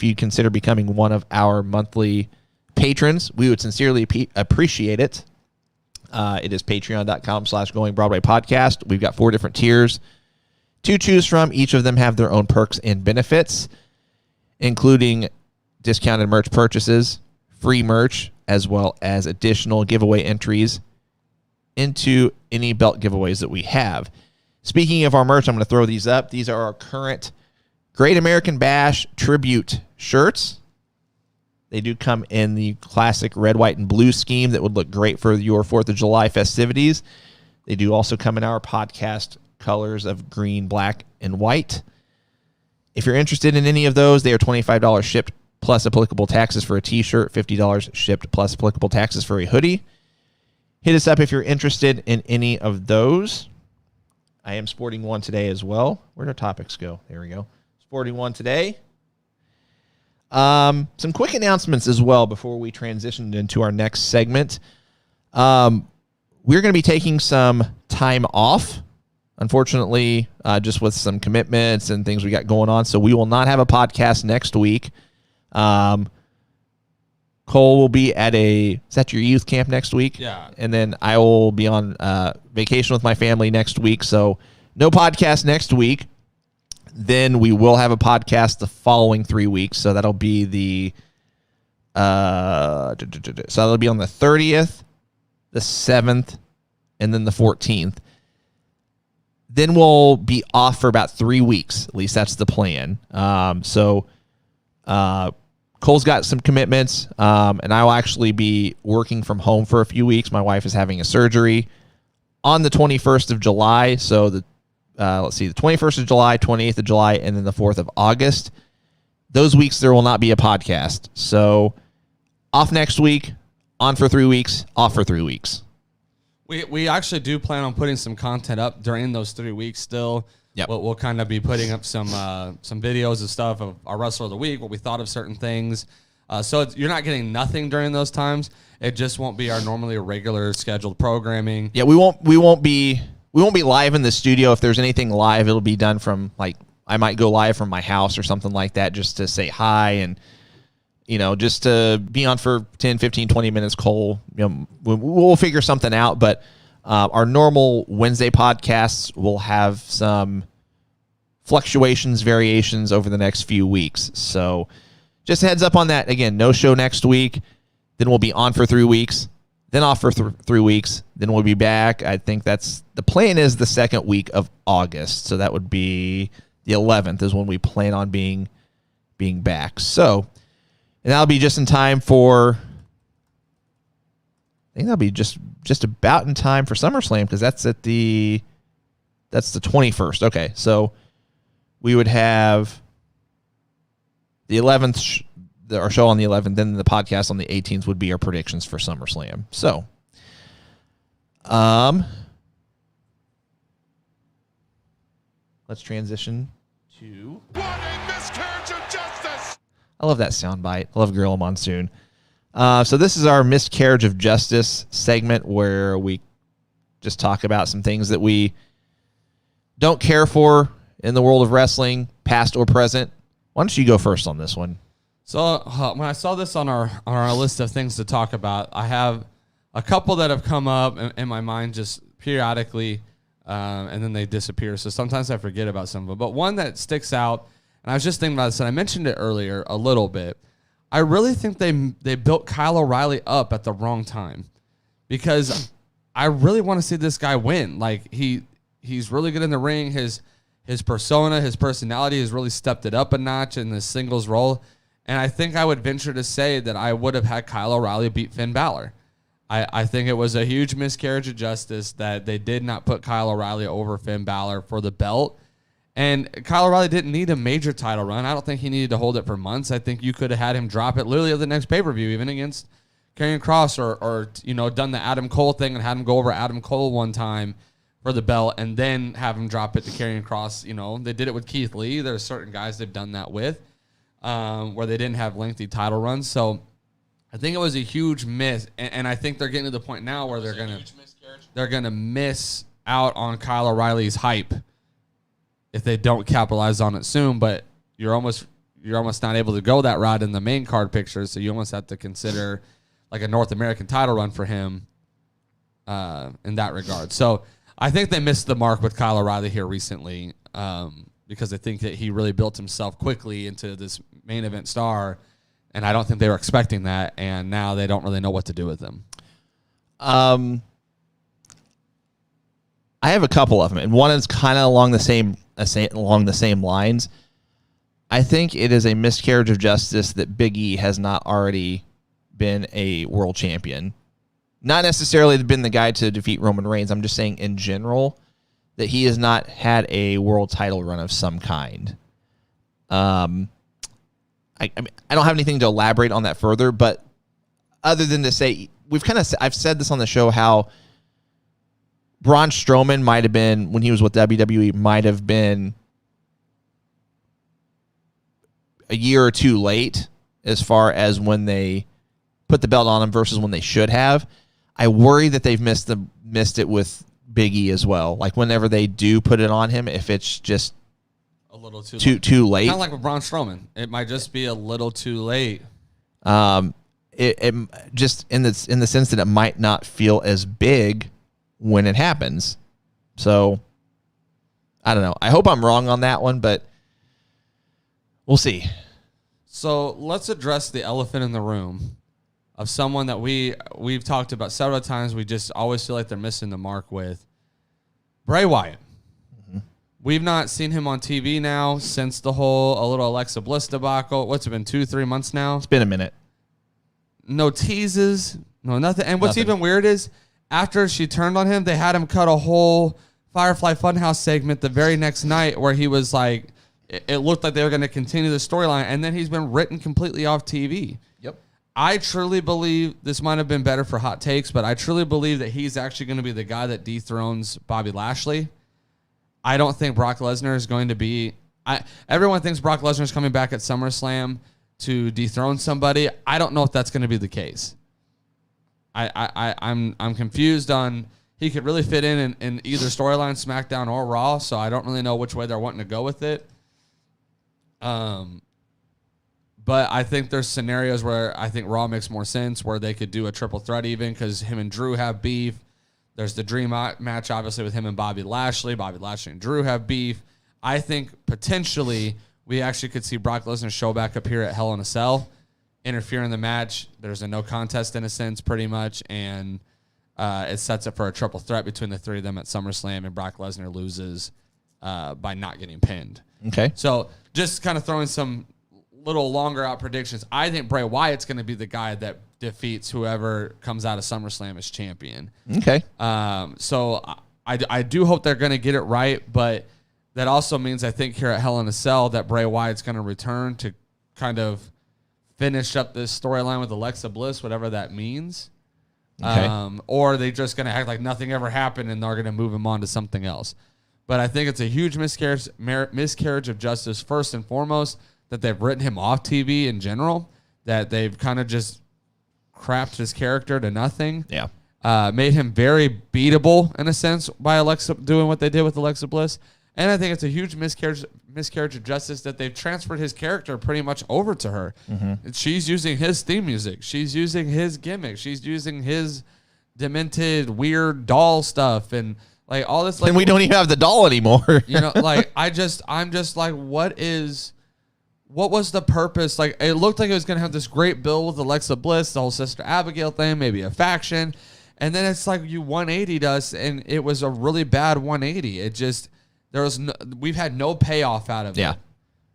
you'd consider becoming one of our monthly patrons, we would sincerely appreciate it. It is patreon.com/Going Broadway Podcast. We've got 4 different tiers to choose from. Each of them have their own perks and benefits, including discounted merch purchases, free merch, as well as additional giveaway entries into any belt giveaways that we have. Speaking of our merch, I'm going to throw these up. These are our current Great American Bash tribute shirts. They do come in the classic red, white, and blue scheme that would look great for your 4th of July festivities. They do also come in our podcast colors of green, black, and white. If you're interested in any of those, they are $25 shipped plus applicable taxes for a t-shirt, $50 shipped plus applicable taxes for a hoodie. Hit us up if you're interested in any of those. I am sporting one today as well. Where'd our topics go? There we go. Sporting one today. Some quick announcements as well before we transition into our next segment. We're going to be taking some time off, unfortunately, just with some commitments and things we got going on. So we will not have a podcast next week. Cole will be at is that your youth camp next week? Yeah. And then I will be on vacation with my family next week. So no podcast next week. Then we will have a podcast the following 3 weeks. So that'll be so that'll be on the 30th, the 7th, and then the 14th. Then we'll be off for about 3 weeks. At least that's the plan. Cole's got some commitments, and I will actually be working from home for a few weeks. My wife is having a surgery on the 21st of July. So the 21st of July, 28th of July, and then the 4th of August. Those weeks there will not be a podcast. So off next week, on for 3 weeks, off for 3 weeks. We actually do plan on putting some content up during those 3 weeks still. Yep. We'll kind of be putting up some videos and stuff of our wrestler of the week, what we thought of certain things. So you're not getting nothing during those times. It just won't be our normally regular scheduled programming. Yeah, we won't be live in the studio. If there's anything live, it'll be done from, like, I might go live from my house or something like that just to say hi and, just to be on for 10, 15, 20 minutes. Cole, we'll figure something out. But our normal Wednesday podcasts will have some fluctuations, variations over the next few weeks. So just a heads up on that. Again, no show next week. Then we'll be on for 3 weeks. Then off for 3 weeks. Then we'll be back. I think the plan is the second week of August. So that would be the 11th is when we plan on being back. So, and that'll be just in time for, I think that'll be just about in time for SummerSlam, because that's the 21st. Okay. So we would have the 11th, our show on the 11th, then the podcast on the 18th would be our predictions for SummerSlam. So, let's transition to. What a miscarriage of justice! I love that soundbite. I love Gorilla Monsoon. So this is our Miscarriage of Justice segment where we just talk about some things that we don't care for in the world of wrestling, past or present. Why don't you go first on this one? So when I saw this on our list of things to talk about, I have a couple that have come up in my mind just periodically, and then they disappear. So sometimes I forget about some of them. But one that sticks out, and I was just thinking about this, and I mentioned it earlier a little bit. I really think they built Kyle O'Reilly up at the wrong time, because I really want to see this guy win. Like he's really good in the ring. His persona, his personality has really stepped it up a notch in this singles role. And I think I would venture to say that I would have had Kyle O'Reilly beat Finn Balor. I think it was a huge miscarriage of justice that they did not put Kyle O'Reilly over Finn Balor for the belt. And Kyle O'Reilly didn't need a major title run. I don't think he needed to hold it for months. I think you could have had him drop it literally at the next pay-per-view, even against Karrion Kross, or done the Adam Cole thing and had him go over Adam Cole one time for the belt and then have him drop it to Karrion Kross. You know, they did it with Keith Lee. There's certain guys they've done that with where they didn't have lengthy title runs. So I think it was a huge miss, and I think they're getting to the point now where they're gonna miss out on Kyle O'Reilly's hype if they don't capitalize on it soon. But you're almost not able to go that route in the main card picture, so you almost have to consider like a North American title run for him in that regard. So I think they missed the mark with Kyle O'Reilly here recently because I think that he really built himself quickly into this main event star, and I don't think they were expecting that, and now they don't really know what to do with him. I have a couple of them, and one is kind of along the same lines. I think it is a miscarriage of justice that Big E has not already been a world champion. Not necessarily been the guy to defeat Roman Reigns. I'm just saying in general that he has not had a world title run of some kind. I don't have anything to elaborate on that further, but other than to say, I've said this on the show how Braun Strowman might have been, when he was with WWE, might have been a year or two late as far as when they put the belt on him versus when they should have. I worry that they've missed it with Big E as well. Like whenever they do put it on him, if it's just A little too late. Kind of like with Braun Strowman. It might just be a little too late. It just in the sense that it might not feel as big when it happens. So I don't know. I hope I'm wrong on that one, but we'll see. So let's address the elephant in the room of someone that we've talked about several times. We just always feel like they're missing the mark with Bray Wyatt. Mm-hmm. We've not seen him on TV now since a little Alexa Bliss debacle. What's it been, 2-3 months now? It's been a minute. No teases, no nothing. And what's even weird is after she turned on him, they had him cut a whole Firefly Funhouse segment the very next night where he was like, it looked like they were going to continue the storyline, and then he's been written completely off TV. Yep. I truly believe this might have been better for hot takes, but I truly believe that he's actually going to be the guy that dethrones Bobby Lashley. I don't think Brock Lesnar is going to be. Everyone thinks Brock Lesnar is coming back at SummerSlam to dethrone somebody. I don't know if that's going to be the case. I'm confused on. He could really fit in either storyline, SmackDown or Raw, so I don't really know which way they're wanting to go with it. But I think there's scenarios where I think Raw makes more sense, where they could do a triple threat even because him and Drew have beef. There's the dream match, obviously, with him and Bobby Lashley. Bobby Lashley and Drew have beef. I think potentially we actually could see Brock Lesnar show back up here at Hell in a Cell, interfere in the match. There's a no contest in a sense, pretty much, and it sets up for a triple threat between the three of them at SummerSlam, and Brock Lesnar loses by not getting pinned. Okay. So just kind of throwing some little longer out predictions. I think Bray Wyatt's going to be the guy that defeats whoever comes out of SummerSlam as champion. Okay. So I do hope they're going to get it right, but that also means I think here at Hell in a Cell that Bray Wyatt's going to return to kind of finish up this storyline with Alexa Bliss, whatever that means. Okay. Or they're just going to act like nothing ever happened and they're going to move him on to something else. But I think it's a huge miscarriage of justice, first and foremost, that they've written him off TV in general, that they've kind of just crapped his character to nothing. Yeah. Made him very beatable, in a sense, by Alexa doing what they did with Alexa Bliss. And I think it's a huge miscarriage of justice that they've transferred his character pretty much over to her. Mm-hmm. She's using his theme music. She's using his gimmick. She's using his demented, weird doll stuff and like all this. Like, and we don't even have the doll anymore. You know, like I'm just like, what was the purpose? Like, it looked like it was going to have this great build with Alexa Bliss, the whole Sister Abigail thing, maybe a faction. And then it's like you 180'd us, and it was a really bad 180. It just, we've had no payoff out of it.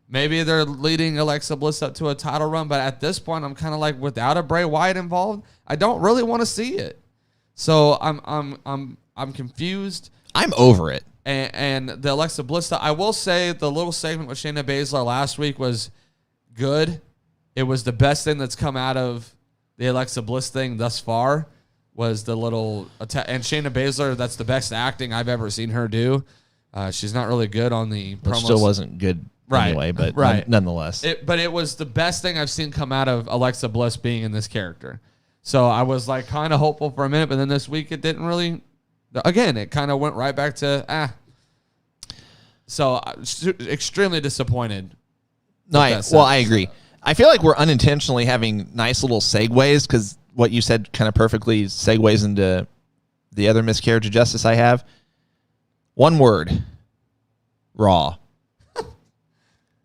Maybe they're leading Alexa Bliss up to a title run, but at this point, I'm kind of like, without a Bray Wyatt involved, I don't really want to see it. So I'm confused. I'm over it. And the Alexa Bliss stuff, I will say the little segment with Shayna Baszler last week was good. It was the best thing that's come out of the Alexa Bliss thing thus far, was the little attack. And Shayna Baszler, that's the best acting I've ever seen her do. She's not really good on the promos. It still wasn't good anyway, but nonetheless. But it was the best thing I've seen come out of Alexa Bliss being in this character. So I was like kind of hopeful for a minute, but then this week it didn't really. Again, it kind of went right back to So extremely disappointed. I agree. I feel like we're unintentionally having nice little segues because what you said kind of perfectly segues into the other miscarriage of justice I have. One word: Raw.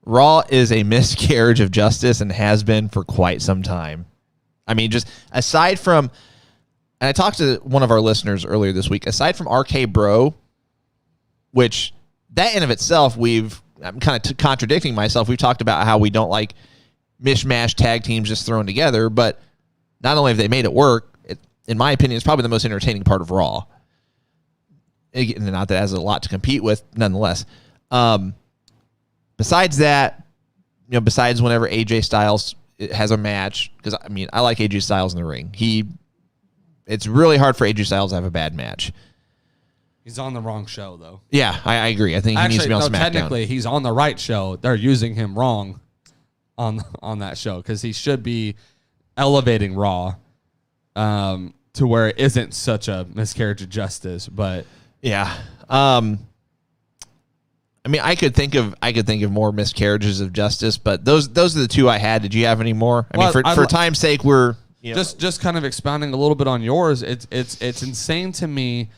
Raw is a miscarriage of justice and has been for quite some time. I mean, just aside from, and I talked to one of our listeners earlier this week, aside from RK Bro, which that in of itself, I'm kind of contradicting myself. We've talked about how we don't like mishmash tag teams just thrown together, but not only have they made it work, in my opinion, it's probably the most entertaining part of Raw. Not that it has a lot to compete with, nonetheless. Besides that, besides whenever AJ Styles has a match, because I mean, I like AJ Styles in the ring. It's really hard for AJ Styles to have a bad match. He's on the wrong show, though. Yeah, I agree. I think he needs to be on SmackDown. Technically, he's on the right show. They're using him wrong on that show because he should be elevating Raw to where it isn't such a miscarriage of justice. But yeah, I mean, I could think of more miscarriages of justice, but those are the two I had. Did you have any more? I mean, for time's sake, we're just kind of expounding a little bit on yours. It's insane to me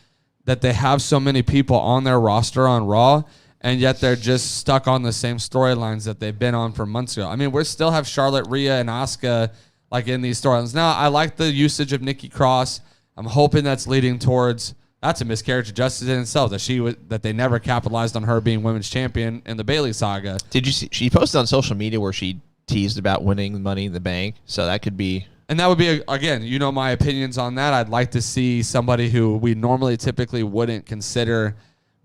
that they have so many people on their roster on Raw, and yet they're just stuck on the same storylines that they've been on for months ago. I mean, we still have Charlotte, Rhea, and Asuka like in these storylines. Now, I like the usage of Nikki Cross. I'm hoping that's leading towards. That's a miscarriage of justice in itself that they never capitalized on her being women's champion in the Bayley saga. Did you see? She posted on social media where she teased about winning Money in the Bank, so that could be. And that would be, again, my opinions on that. I'd like to see somebody who we normally typically wouldn't consider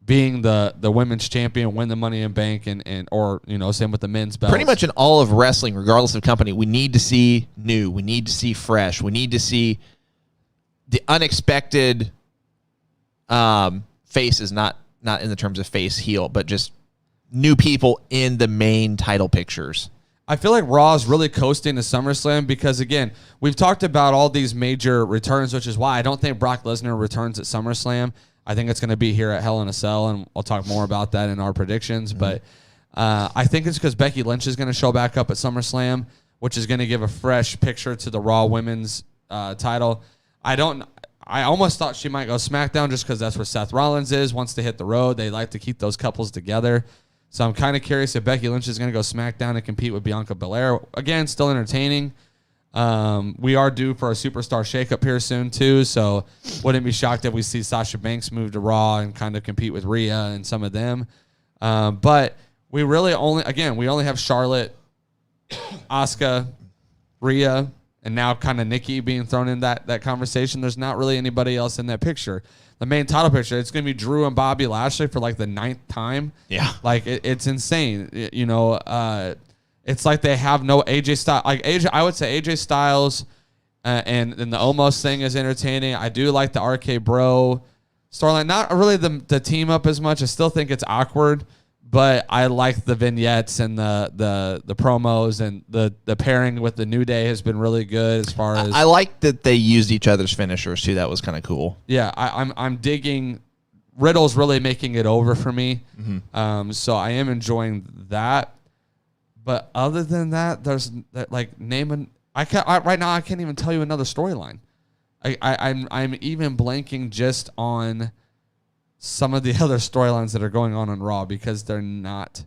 being the women's champion win the Money in Bank or same with the men's belt. Pretty much in all of wrestling, regardless of company, we need to see new. We need to see fresh. We need to see the unexpected faces, not in the terms of face heel, but just new people in the main title pictures. I feel like Raw is really coasting to SummerSlam because, again, we've talked about all these major returns, which is why I don't think Brock Lesnar returns at SummerSlam. I think it's going to be here at Hell in a Cell, and I'll talk more about that in our predictions. Mm-hmm. But I think it's because Becky Lynch is going to show back up at SummerSlam, which is going to give a fresh picture to the Raw Women's title. I almost thought she might go SmackDown just because that's where Seth Rollins is. Once they hit the road, they like to keep those couples together. So I'm kind of curious if Becky Lynch is going to go SmackDown and compete with Bianca Belair. Again, still entertaining. We are due for a superstar shakeup here soon, too. So wouldn't be shocked if we see Sasha Banks move to Raw and kind of compete with Rhea and some of them. But we really only have Charlotte, Asuka, Rhea, and now kind of Nikki being thrown in that conversation. There's not really anybody else in that picture. The main title picture, it's going to be Drew and Bobby Lashley for like the 9th time. Yeah. Like it's insane. It's like they have no AJ Styles. Like I would say AJ Styles and the Omos thing is entertaining. I do like the RK Bro storyline. Not really the team up as much. I still think it's awkward. But I like the vignettes and the promos and the pairing with the New Day has been really good as far as. I like that they used each other's finishers too. That was kind of cool. Yeah, I'm digging. Riddle's really making it over for me. Mm-hmm. So I am enjoying that. But other than that, there's right now I can't even tell you another storyline. I'm even blanking just on some of the other storylines that are going on Raw because they're not.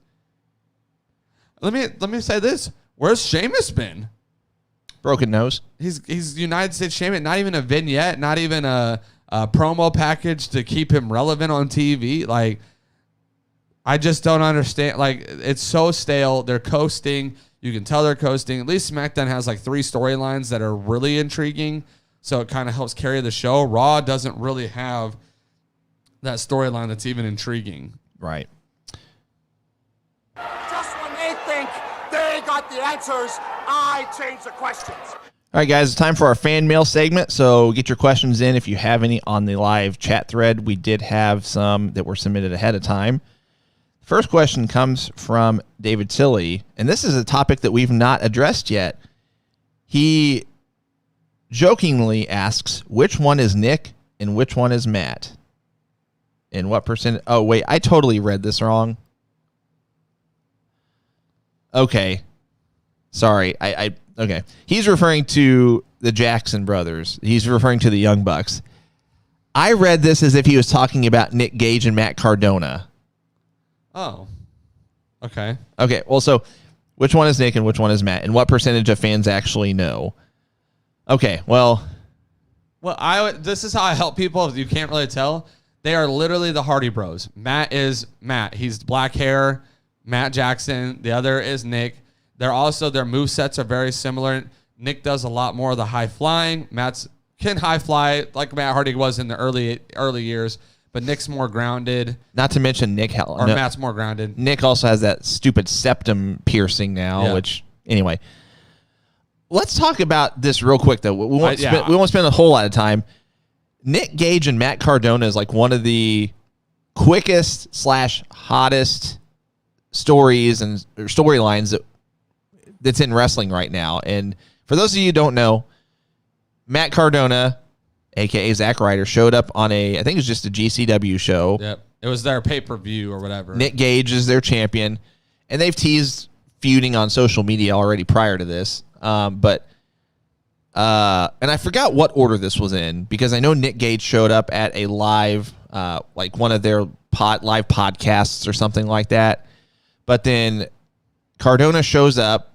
Let me say this: where's Sheamus been? Broken nose. He's United States champion. Not even a vignette. Not even a promo package to keep him relevant on TV. Like, I just don't understand. Like, it's so stale. They're coasting. You can tell they're coasting. At least SmackDown has like 3 storylines that are really intriguing, so it kind of helps carry the show. Raw doesn't really have that storyline that's even intriguing. Right. Just when they think they got the answers, I change the questions. All right, guys, it's time for our fan mail segment. So get your questions in if you have any on the live chat thread. We did have some that were submitted ahead of time. First question comes from David Tilley, and this is a topic that we've not addressed yet. He jokingly asks, which one is Nick and which one is Matt? And what percent? Oh, wait, I totally read this wrong. Okay. Sorry. Okay. He's referring to the Jackson brothers. He's referring to the Young Bucks. I read this as if he was talking about Nick Gage and Matt Cardona. Oh. Okay. Okay. Well, so which one is Nick and which one is Matt? And what percentage of fans actually know? Okay. Well, this is how I help people if you can't really tell. They are literally the Hardy Bros. Matt is Matt. He's black hair. Matt Jackson. The other is Nick. They're also, their movesets are very similar. Nick does a lot more of the high flying. Matt's can high fly like Matt Hardy was in the early years, but Nick's more grounded. Not to mention Nick Hell. Or no, Matt's more grounded. Nick also has that stupid septum piercing now, which, anyway. Let's talk about this real quick, though. We won't spend a whole lot of time. Nick Gage and Matt Cardona is like one of the quickest / hottest stories and storylines that's in wrestling right now. And for those of you who don't know, Matt Cardona, a.k.a. Zack Ryder, showed up on I think it was just a GCW show. Yep. It was their pay-per-view or whatever. Nick Gage is their champion. And they've teased feuding on social media already prior to this. And I forgot what order this was in because I know Nick Gage showed up at a live, like one of their live podcasts or something like that. But then Cardona shows up.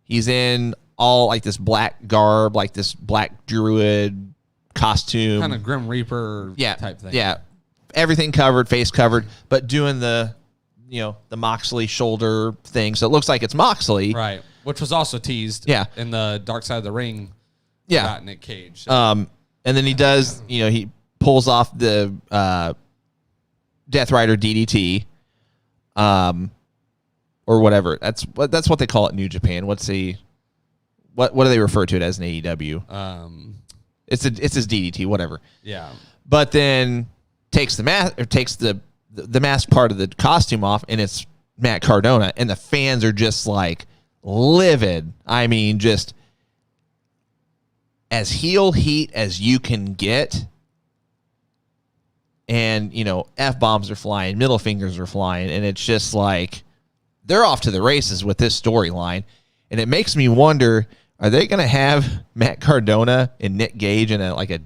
He's in all like this black garb, like this black druid costume. Kind of Grim Reaper type thing. Yeah. Everything covered, face covered, but doing the Moxley shoulder thing. So it looks like it's Moxley. Right. Which was also teased in the Dark Side of the Ring. Yeah. Nick Cage. So. And then he does, he pulls off the Death Rider DDT. Or whatever. That's what they call it in New Japan. What do they refer to it as in AEW? It's his DDT, whatever. Yeah. But then takes the mask or takes the mask part of the costume off, and it's Matt Cardona, and the fans are just like livid. I mean, just as heel heat as you can get. And, F-bombs are flying, middle fingers are flying, and it's just like they're off to the races with this storyline. And it makes me wonder, are they going to have Matt Cardona and Nick Gage in a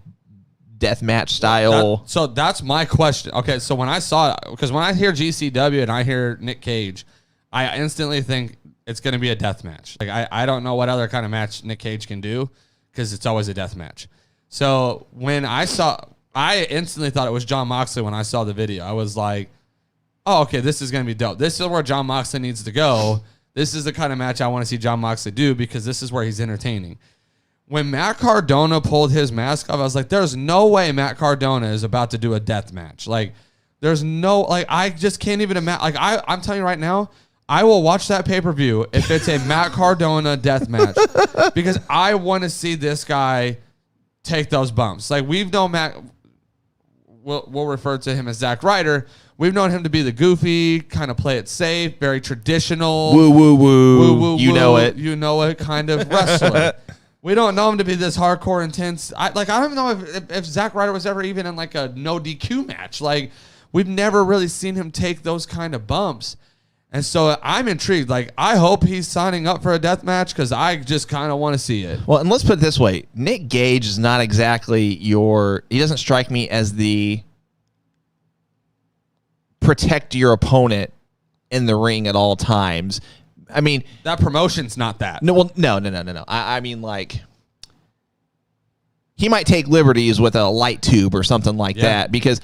death match style? So that's my question. Okay, so when I saw it, because when I hear GCW and I hear Nick Cage, I instantly think it's going to be a death match. Like I don't know what other kind of match Nick Cage can do because it's always a death match. So when I instantly thought it was Jon Moxley when I saw the video. I was like, oh, okay, this is going to be dope. This is where Jon Moxley needs to go. This is the kind of match I want to see Jon Moxley do because this is where he's entertaining. When Matt Cardona pulled his mask off, I was like, there's no way Matt Cardona is about to do a death match. Like, there's no, I just can't even imagine. I'm telling you right now, I will watch that pay-per-view if it's a Matt Cardona death match because I want to see this guy take those bumps. Like, we've known Matt, we'll refer to him as Zack Ryder. We've known him to be the goofy, kind of play it safe, very traditional. Woo, woo, woo. Woo, woo, you woo, know it. You know it kind of wrestler. We don't know him to be this hardcore, intense. I don't even know if Zack Ryder was ever even in like a no DQ match. Like, we've never really seen him take those kind of bumps. And so I'm intrigued. Like, I hope he's signing up for a death match because I just kind of want to see it. Well, and let's put it this way. Nick Gage is not exactly he doesn't strike me as the protect your opponent in the ring at all times. I mean, that promotion's not that. No. I mean, like, he might take liberties with a light tube or something like that because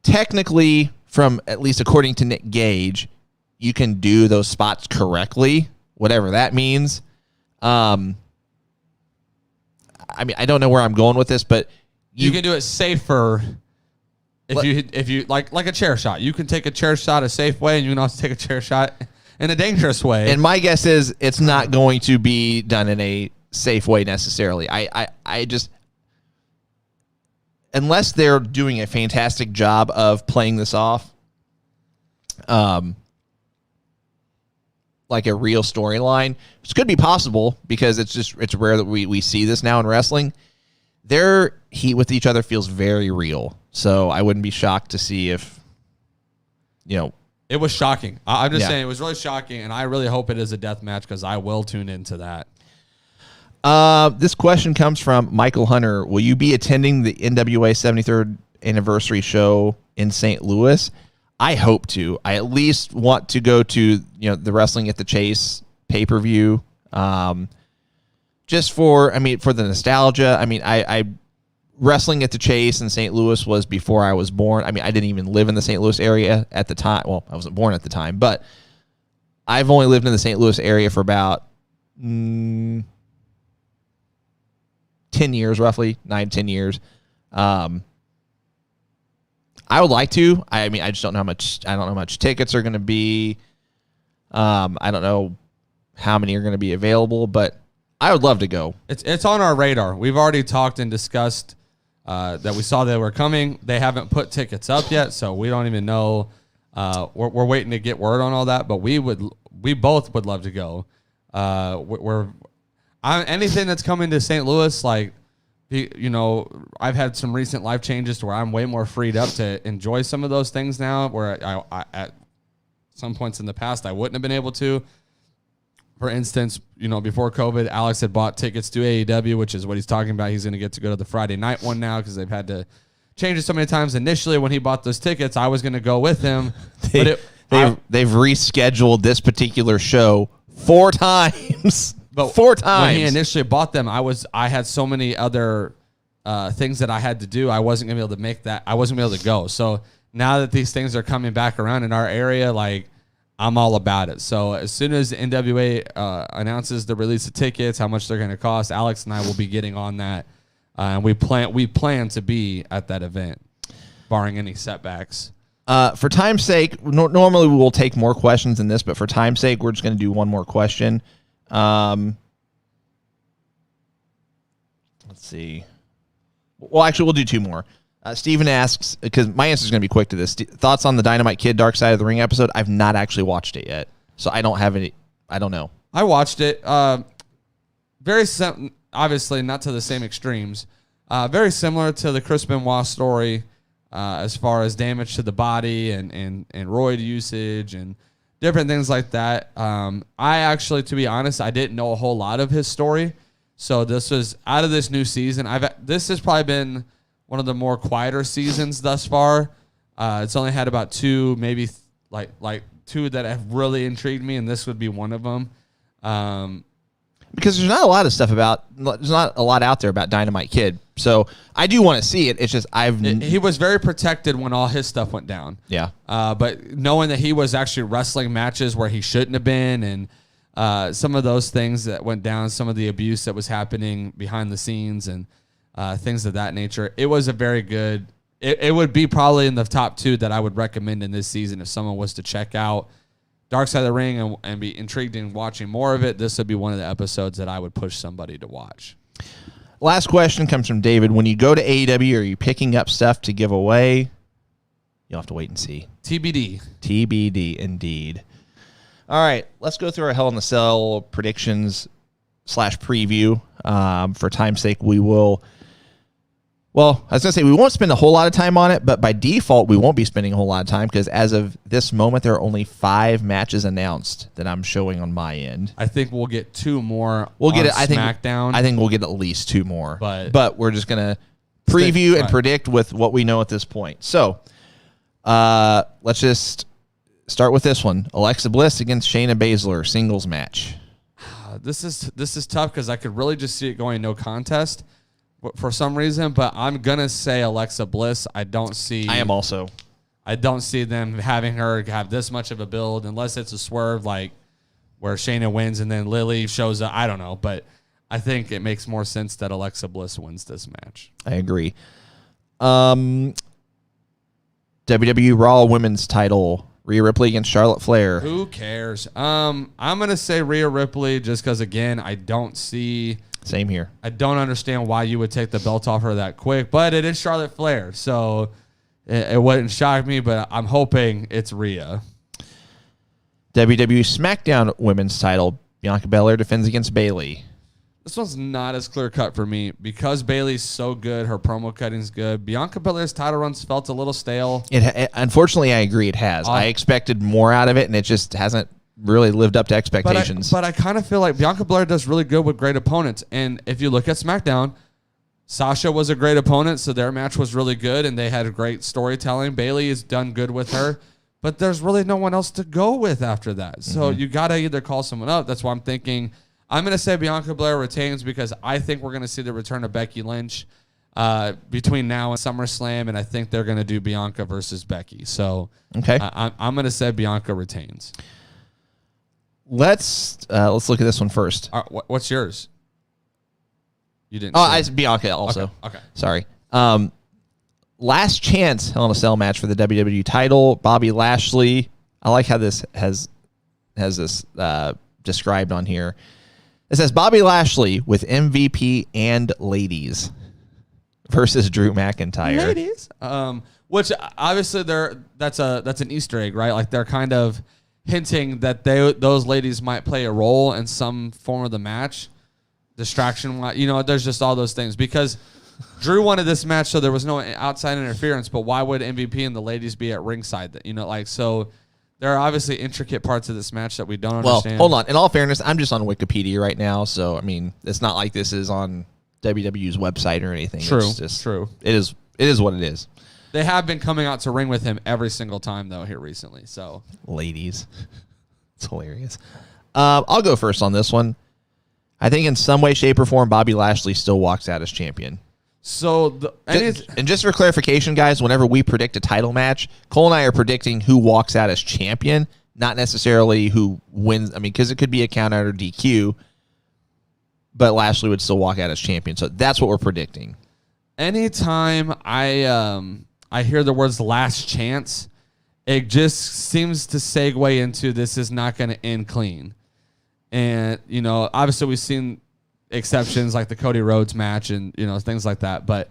technically, from at least according to Nick Gage, you can do those spots correctly, whatever that means. I mean, I don't know where I'm going with this, but you can do it safer. If you like a chair shot, you can take a chair shot a safe way, and you can also take a chair shot in a dangerous way. And my guess is it's not going to be done in a safe way necessarily. I just, unless they're doing a fantastic job of playing this off, like a real storyline, which could be possible because it's rare that we see this now in wrestling. Their heat with each other feels very real. So I wouldn't be shocked to see if, It was shocking. I'm just saying it was really shocking, and I really hope it is a death match because I will tune into that. This question comes from Michael Hunter. Will you be attending the NWA 73rd anniversary show in St. Louis? I hope to. I at least want to go to the Wrestling at the Chase pay-per-view. Just for the nostalgia. I Wrestling at the Chase in St. Louis was before I was born. I didn't even live in the St. Louis area at the time. Well, I wasn't born at the time, but I've only lived in the St. Louis area for about 10 years, roughly 9-10 years. I would like to. I just don't know how much. I don't know how much tickets are going to be. I don't know how many are going to be available, but I would love to go. It's on our radar. We've already talked and discussed that we saw they were coming. They haven't put tickets up yet, so we don't even know. We're waiting to get word on all that, but we both would love to go. Anything that's coming to St. Louis, like, I've had some recent life changes to where I'm way more freed up to enjoy some of those things now, where I at some points in the past I wouldn't have been able to. For instance, before COVID, Alex had bought tickets to AEW, which is what he's talking about. He's going to get to go to the Friday night one now because they've had to change it so many times. Initially, when he bought those tickets, I was going to go with him. They've rescheduled this particular show 4 times. But 4 times. When he initially bought them, I had so many other things that I had to do. I wasn't going to be able to make that. I wasn't going to be able to go. So now that these things are coming back around in our area, like, I'm all about it. So as soon as NWA announces the release of tickets, how much they're going to cost, Alex and I will be getting on that. And we plan to be at that event, barring any setbacks. For time's sake, normally we will take more questions than this, but for time's sake, we're just going to do one more question. Let's see. Well, actually, we'll do 2 more. Steven asks, because my answer is going to be quick to this. Thoughts on the Dynamite Kid Dark Side of the Ring episode? I've not actually watched it yet, so I don't have any. I don't know. I watched it. Obviously not to the same extremes. Very similar to the Chris Benoit story, as far as damage to the body and roid usage and different things like that. I actually, to be honest, I didn't know a whole lot of his story. So this was out of this new season. This has probably been one of the more quieter seasons thus far. It's only had about 2, maybe like 2 that have really intrigued me, and this would be one of them. Because there's not a lot of stuff there's not a lot out there about Dynamite Kid. So I do want to see it. It's just he was very protected when all his stuff went down. Yeah. But knowing that he was actually wrestling matches where he shouldn't have been, and some of those things that went down, some of the abuse that was happening behind the scenes and things of that nature, it was a very good. It would be probably in the top 2 that I would recommend in this season if someone was to check out Dark Side of the Ring and be intrigued in watching more of it. This would be one of the episodes that I would push somebody to watch. Last question comes from David. When you go to AEW, are you picking up stuff to give away? You'll have to wait and see. TBD. TBD, indeed. All right, let's go through our Hell in the Cell predictions / preview. For time's sake, we will. Well, I was going to say we won't spend a whole lot of time on it, but by default, we won't be spending a whole lot of time because as of this moment, there are only 5 matches announced that I'm showing on my end. I think we'll get 2 more. We'll get it. SmackDown. I think we'll get at least 2 more. But we're just going to preview and predict with what we know at this point. So let's just start with this one: Alexa Bliss against Shayna Baszler singles match. This is tough because I could really just see it going no contest for some reason, but I'm gonna say Alexa Bliss. I don't see them having her have this much of a build unless it's a swerve like where Shayna wins and then Lily shows up. I don't know, but I think it makes more sense that Alexa Bliss wins this match. I agree. WWE Raw Women's Title: Rhea Ripley against Charlotte Flair. Who cares? I'm gonna say Rhea Ripley just because again I don't see. Same here. I don't understand why you would take the belt off her that quick, but it is Charlotte Flair, so it wouldn't shock me, but I'm hoping it's Rhea. WWE SmackDown Women's title. Bianca Belair defends against Bayley. This one's not as clear-cut for me. Because Bayley's so good, her promo cutting's good. Bianca Belair's title runs felt a little stale. Unfortunately, I agree it has. I expected more out of it, and it just hasn't really lived up to expectations. But I kind of feel like Bianca Belair does really good with great opponents. And if you look at SmackDown, Sasha was a great opponent, so their match was really good, and they had great storytelling. Bayley has done good with her, but there's really no one else to go with after that. So you got to either call someone up. That's why I'm thinking I'm going to say Bianca Belair retains because I think we're going to see the return of Becky Lynch between now and SummerSlam, and I think they're going to do Bianca versus Becky. So okay, I'm going to say Bianca retains. Let's look at this one first. What's yours? You didn't. Oh, it's Bianca also. Okay. Sorry. Last chance Hell in a Cell match for the WWE title. Bobby Lashley. I like how this has this described on here. It says Bobby Lashley with MVP and ladies versus Drew McIntyre. Ladies. Which obviously that's an Easter egg, right? Like they're kind of hinting that those ladies might play a role in some form of the match. Distraction, there's just all those things because Drew wanted this match, so there was no outside interference. But why would MVP and the ladies be at ringside? So there are obviously intricate parts of this match that we don't understand. Well, hold on. In all fairness, I'm just on Wikipedia right now, so I mean, it's not like this is on WWE's website or anything. True. It's just, True. It is what it is. They have been coming out to ring with him every single time though here recently. So ladies, it's hilarious. I'll go first on this one. I think in some way, shape, or form, Bobby Lashley still walks out as champion. So, and just for clarification, guys, whenever we predict a title match, Cole and I are predicting who walks out as champion, not necessarily who wins. I mean, because it could be a count out or DQ, but Lashley would still walk out as champion. So that's what we're predicting. Anytime I hear the words "last chance," it just seems to segue into this is not going to end clean. And obviously we've seen exceptions like the Cody Rhodes match and things like that, but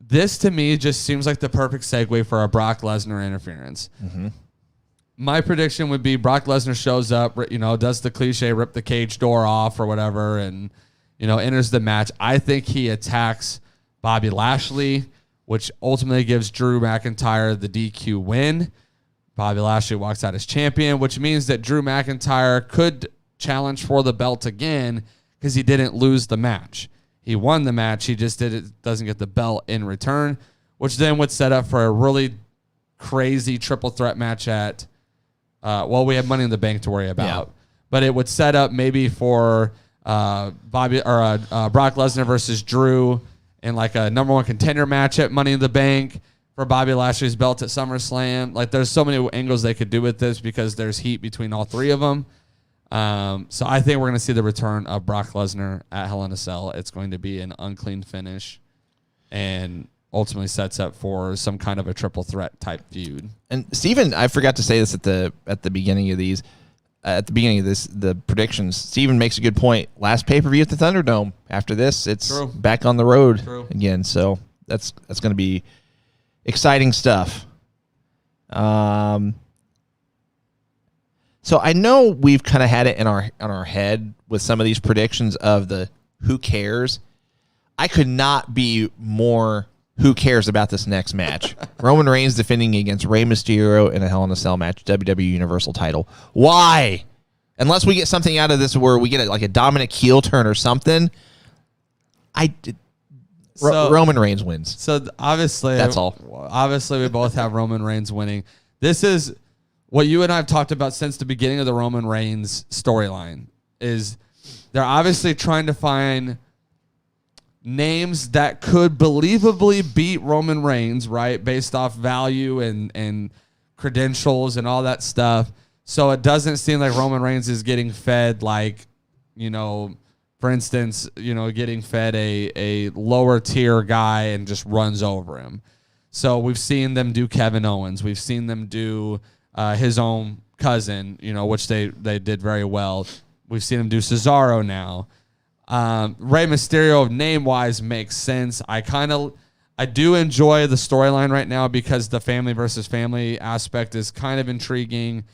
this to me just seems like the perfect segue for a Brock Lesnar interference. Mm-hmm. My prediction would be Brock Lesnar shows up, does the cliche rip the cage door off or whatever, and enters the match. I think he attacks Bobby Lashley, which ultimately gives Drew McIntyre the DQ win. Bobby Lashley walks out as champion, which means that Drew McIntyre could challenge for the belt again because he didn't lose the match. He won the match. He just doesn't get the belt in return, which then would set up for a really crazy triple threat match at, we have Money in the Bank to worry about. Yeah. But it would set up maybe for Brock Lesnar versus Drew in like a number one contender match at Money in the Bank for Bobby Lashley's belt at SummerSlam. Like there's so many angles they could do with this because there's heat between all three of them. So I think we're going to see the return of Brock Lesnar at Hell in a Cell. It's going to be an unclean finish and ultimately sets up for some kind of a triple threat type feud. And Steven, I forgot to say this at the beginning of these, the predictions. Steven makes a good point. Last pay-per-view at the Thunderdome. After this, it's back on the road again. So that's going to be exciting stuff. So I know we've kind of had it in our head with some of these predictions of the who cares. I could not be more who cares about this next match. Roman Reigns defending against Rey Mysterio in a Hell in a Cell match, WWE Universal title. Why? Unless we get something out of this where we get like a dominant heel turn or something, Roman Reigns wins. So obviously, that's all. Obviously, we both have Roman Reigns winning. This is what you and I have talked about since the beginning of the Roman Reigns storyline. Is they're obviously trying to find names that could believably beat Roman Reigns, right? Based off value and credentials and all that stuff. So it doesn't seem like Roman Reigns is getting fed like, for instance, getting fed a lower tier guy and just runs over him. So we've seen them do Kevin Owens. We've seen them do his own cousin, which they did very well. We've seen him do Cesaro now. Rey Mysterio, name-wise, makes sense. I do enjoy the storyline right now because the family versus family aspect is kind of intriguing,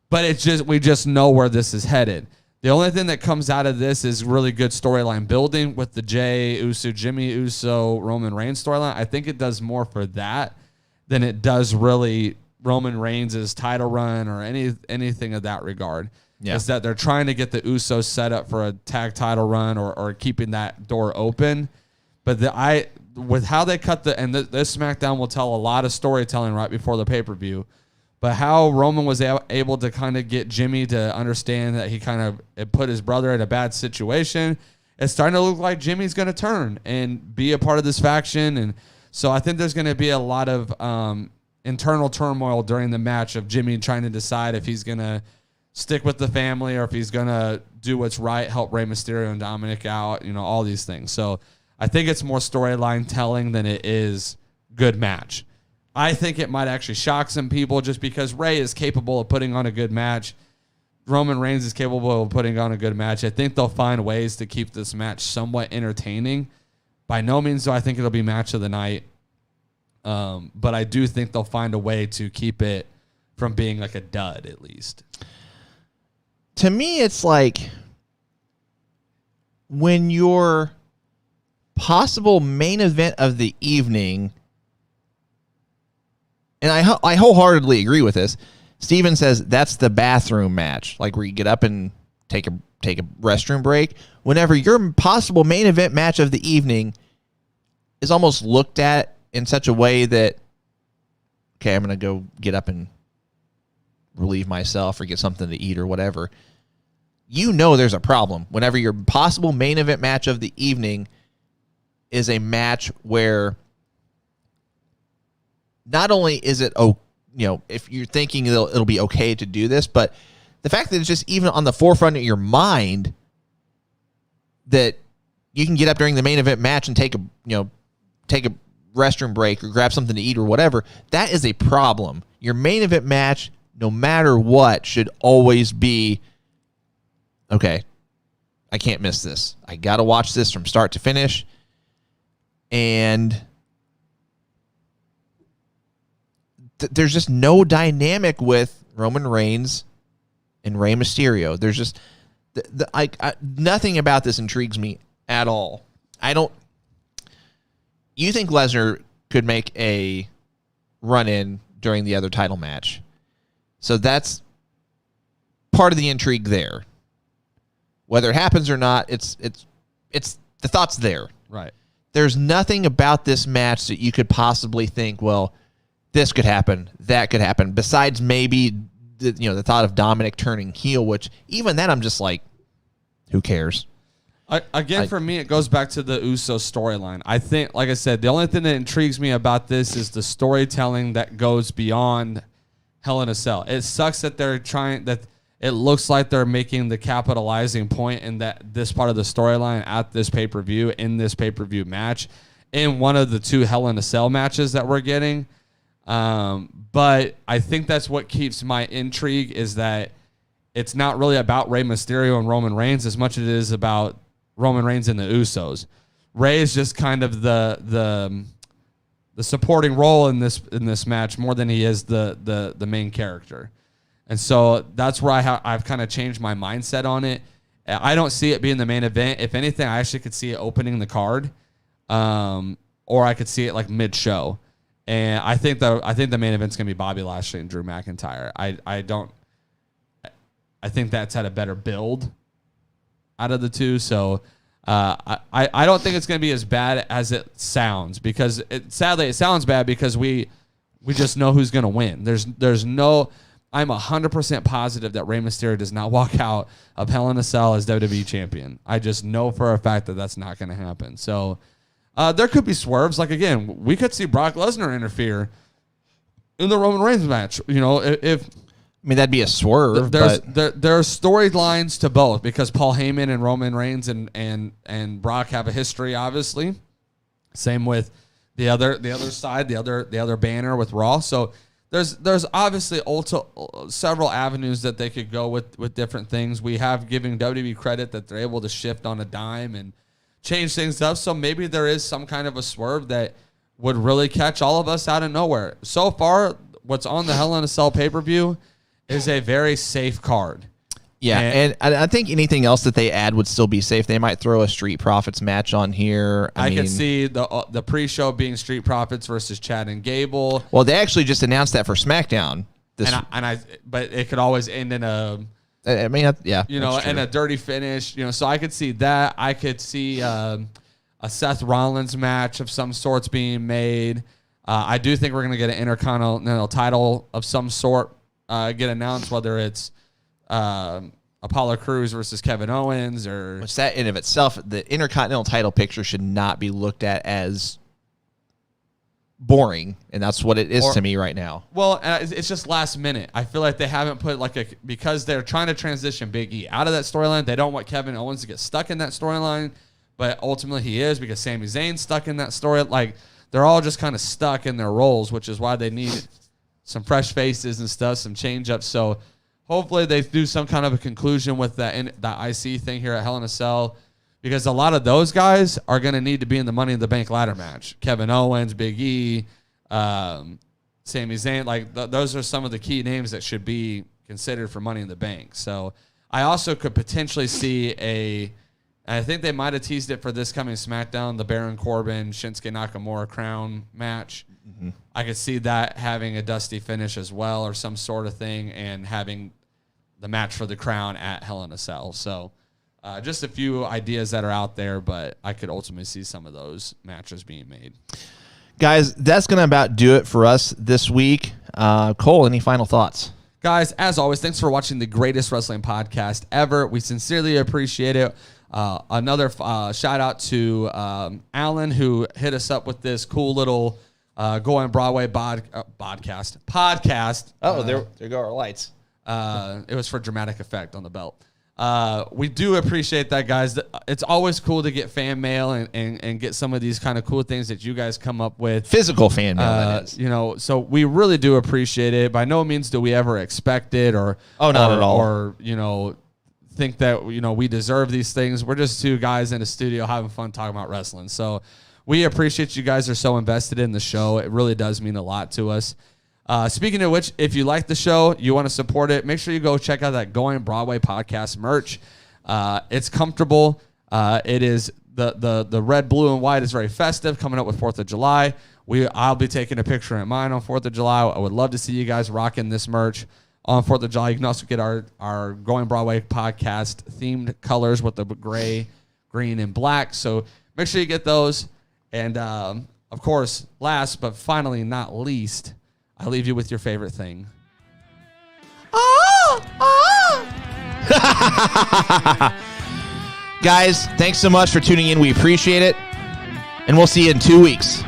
but we just know where this is headed. The only thing that comes out of this is really good storyline building with the Jey Uso, Jimmy Uso, Roman Reigns storyline. I think it does more for that than it does really Roman Reigns' title run or anything of that regard. Yeah. Is that they're trying to get the Usos set up for a tag title run or keeping that door open. But with how they cut this SmackDown will tell a lot of storytelling right before the pay-per-view. But how Roman was able to kind of get Jimmy to understand that he kind of put his brother in a bad situation, it's starting to look like Jimmy's going to turn and be a part of this faction. And so I think there's going to be a lot of internal turmoil during the match of Jimmy trying to decide if he's going to stick with the family or if he's going to do what's right, help Rey Mysterio and Dominic out, all these things. So I think it's more storyline telling than it is good match. I think it might actually shock some people just because Rey is capable of putting on a good match. Roman Reigns is capable of putting on a good match. I think they'll find ways to keep this match somewhat entertaining. By no means do I think it'll be match of the night. But I do think they'll find a way to keep it from being like a dud at least. To me, it's like when your possible main event of the evening, and I wholeheartedly agree with this. Steven says that's the bathroom match, like where you get up and take a restroom break. Whenever your possible main event match of the evening is almost looked at in such a way that, okay, I'm going to go get up and relieve myself or get something to eat or whatever. There's a problem. Whenever your possible main event match of the evening is a match where not only is it, if you're thinking it'll be okay to do this, but the fact that it's just even on the forefront of your mind that you can get up during the main event match and take a restroom break or grab something to eat or whatever, that is a problem. Your main event match, no matter what, should always be, okay, I can't miss this. I got to watch this from start to finish. And there's just no dynamic with Roman Reigns and Rey Mysterio. There's just nothing about this intrigues me at all. You think Lesnar could make a run-in during the other title match. So that's part of the intrigue there. Whether it happens or not, it's the thought's there. Right. There's nothing about this match that you could possibly think, well, this could happen, that could happen, besides maybe the thought of Dominic turning heel, which even then I'm just like, who cares? For me, it goes back to the Uso storyline. I think, like I said, the only thing that intrigues me about this is the storytelling that goes beyond Hell in a Cell. It sucks that it looks like they're making the capitalizing point in this part of the storyline at this pay-per-view, in this pay-per-view match, in one of the two Hell in a Cell matches that we're getting. But I think that's what keeps my intrigue, is that it's not really about Rey Mysterio and Roman Reigns as much as it is about Roman Reigns and the Usos. Rey is just kind of the supporting role in this match more than he is the main character. And so that's where I've kind of changed my mindset on it. I don't see it being the main event. If anything, I actually could see it opening the card, or I could see it like mid-show. And I think the main event's gonna be Bobby Lashley and Drew McIntyre. I think that's had a better build out of the two. So I don't think it's gonna be as bad as it sounds, because sadly it sounds bad because we just know who's gonna win. I'm 100% positive that Rey Mysterio does not walk out of Hell in a Cell as WWE champion. I just know for a fact that that's not going to happen. So there could be swerves. Like, again, we could see Brock Lesnar interfere in the Roman Reigns match. That'd be a swerve. There are storylines to both, because Paul Heyman and Roman Reigns and Brock have a history, obviously. Same with the other side, the other banner with Raw. So there's obviously several avenues that they could go with different things. We have given WWE credit that they're able to shift on a dime and change things up. So maybe there is some kind of a swerve that would really catch all of us out of nowhere. So far, what's on the Hell in a Cell pay-per-view is a very safe card. Yeah, and I think anything else that they add would still be safe. They might throw a Street Profits match on here. I could see the pre-show being Street Profits versus Chad and Gable. Well, they actually just announced that for SmackDown. But it could always end in a... I mean, yeah. And a dirty finish. So I could see that. I could see a Seth Rollins match of some sorts being made. I do think we're going to get an Intercontinental title of some sort get announced, whether it's Apollo Crews versus Kevin Owens, or which that in of itself, the Intercontinental title picture should not be looked at as boring, and that's what it is to me right now. Well, it's just last minute. I feel like they haven't put because they're trying to transition Big E out of that storyline. They don't want Kevin Owens to get stuck in that storyline, but ultimately he is, because Sami Zayn's stuck in that story. Like, they're all just kind of stuck in their roles, which is why they need some fresh faces and stuff, some change-ups. So hopefully they do some kind of a conclusion with that IC thing here at Hell in a Cell, because a lot of those guys are going to need to be in the Money in the Bank ladder match. Kevin Owens, Big E, Sami Zayn, those are some of the key names that should be considered for Money in the Bank. So I also could potentially see I think they might have teased it for this coming SmackDown, the Baron Corbin, Shinsuke Nakamura crown match. Mm-hmm. I could see that having a dusty finish as well, or some sort of thing, and having the match for the crown at Hell in a Cell. So just a few ideas that are out there, but I could ultimately see some of those matches being made. Guys, that's going to about do it for us this week. Cole, any final thoughts? Guys, as always, thanks for watching the greatest wrestling podcast ever. We sincerely appreciate it. Another shout out to Alan, who hit us up with this cool little Going Broadway podcast. Oh, there go our lights. It was for dramatic effect on the belt. We do appreciate that, guys. It's always cool to get fan mail and get some of these kind of cool things that you guys come up with. Physical fan mail, that is. So we really do appreciate it. By no means do we ever expect it or not at all. Or, think that, we deserve these things. We're just two guys in a studio having fun talking about wrestling. So we appreciate you guys are so invested in the show. It really does mean a lot to us. Speaking of which, if you like the show, you want to support it, make sure you go check out that Going Broadway podcast merch. It's comfortable. It is the red, blue, and white is very festive, coming up with 4th of July. I'll be taking a picture at mine on 4th of July. I would love to see you guys rocking this merch on 4th of July. You can also get our Going Broadway podcast themed colors with the gray, green, and black. So make sure you get those. And, of course, last but finally not least, I leave you with your favorite thing. Guys, thanks so much for tuning in. We appreciate it. And we'll see you in 2 weeks.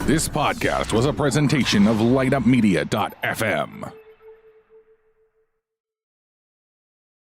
This podcast was a presentation of LightUpMedia.fm.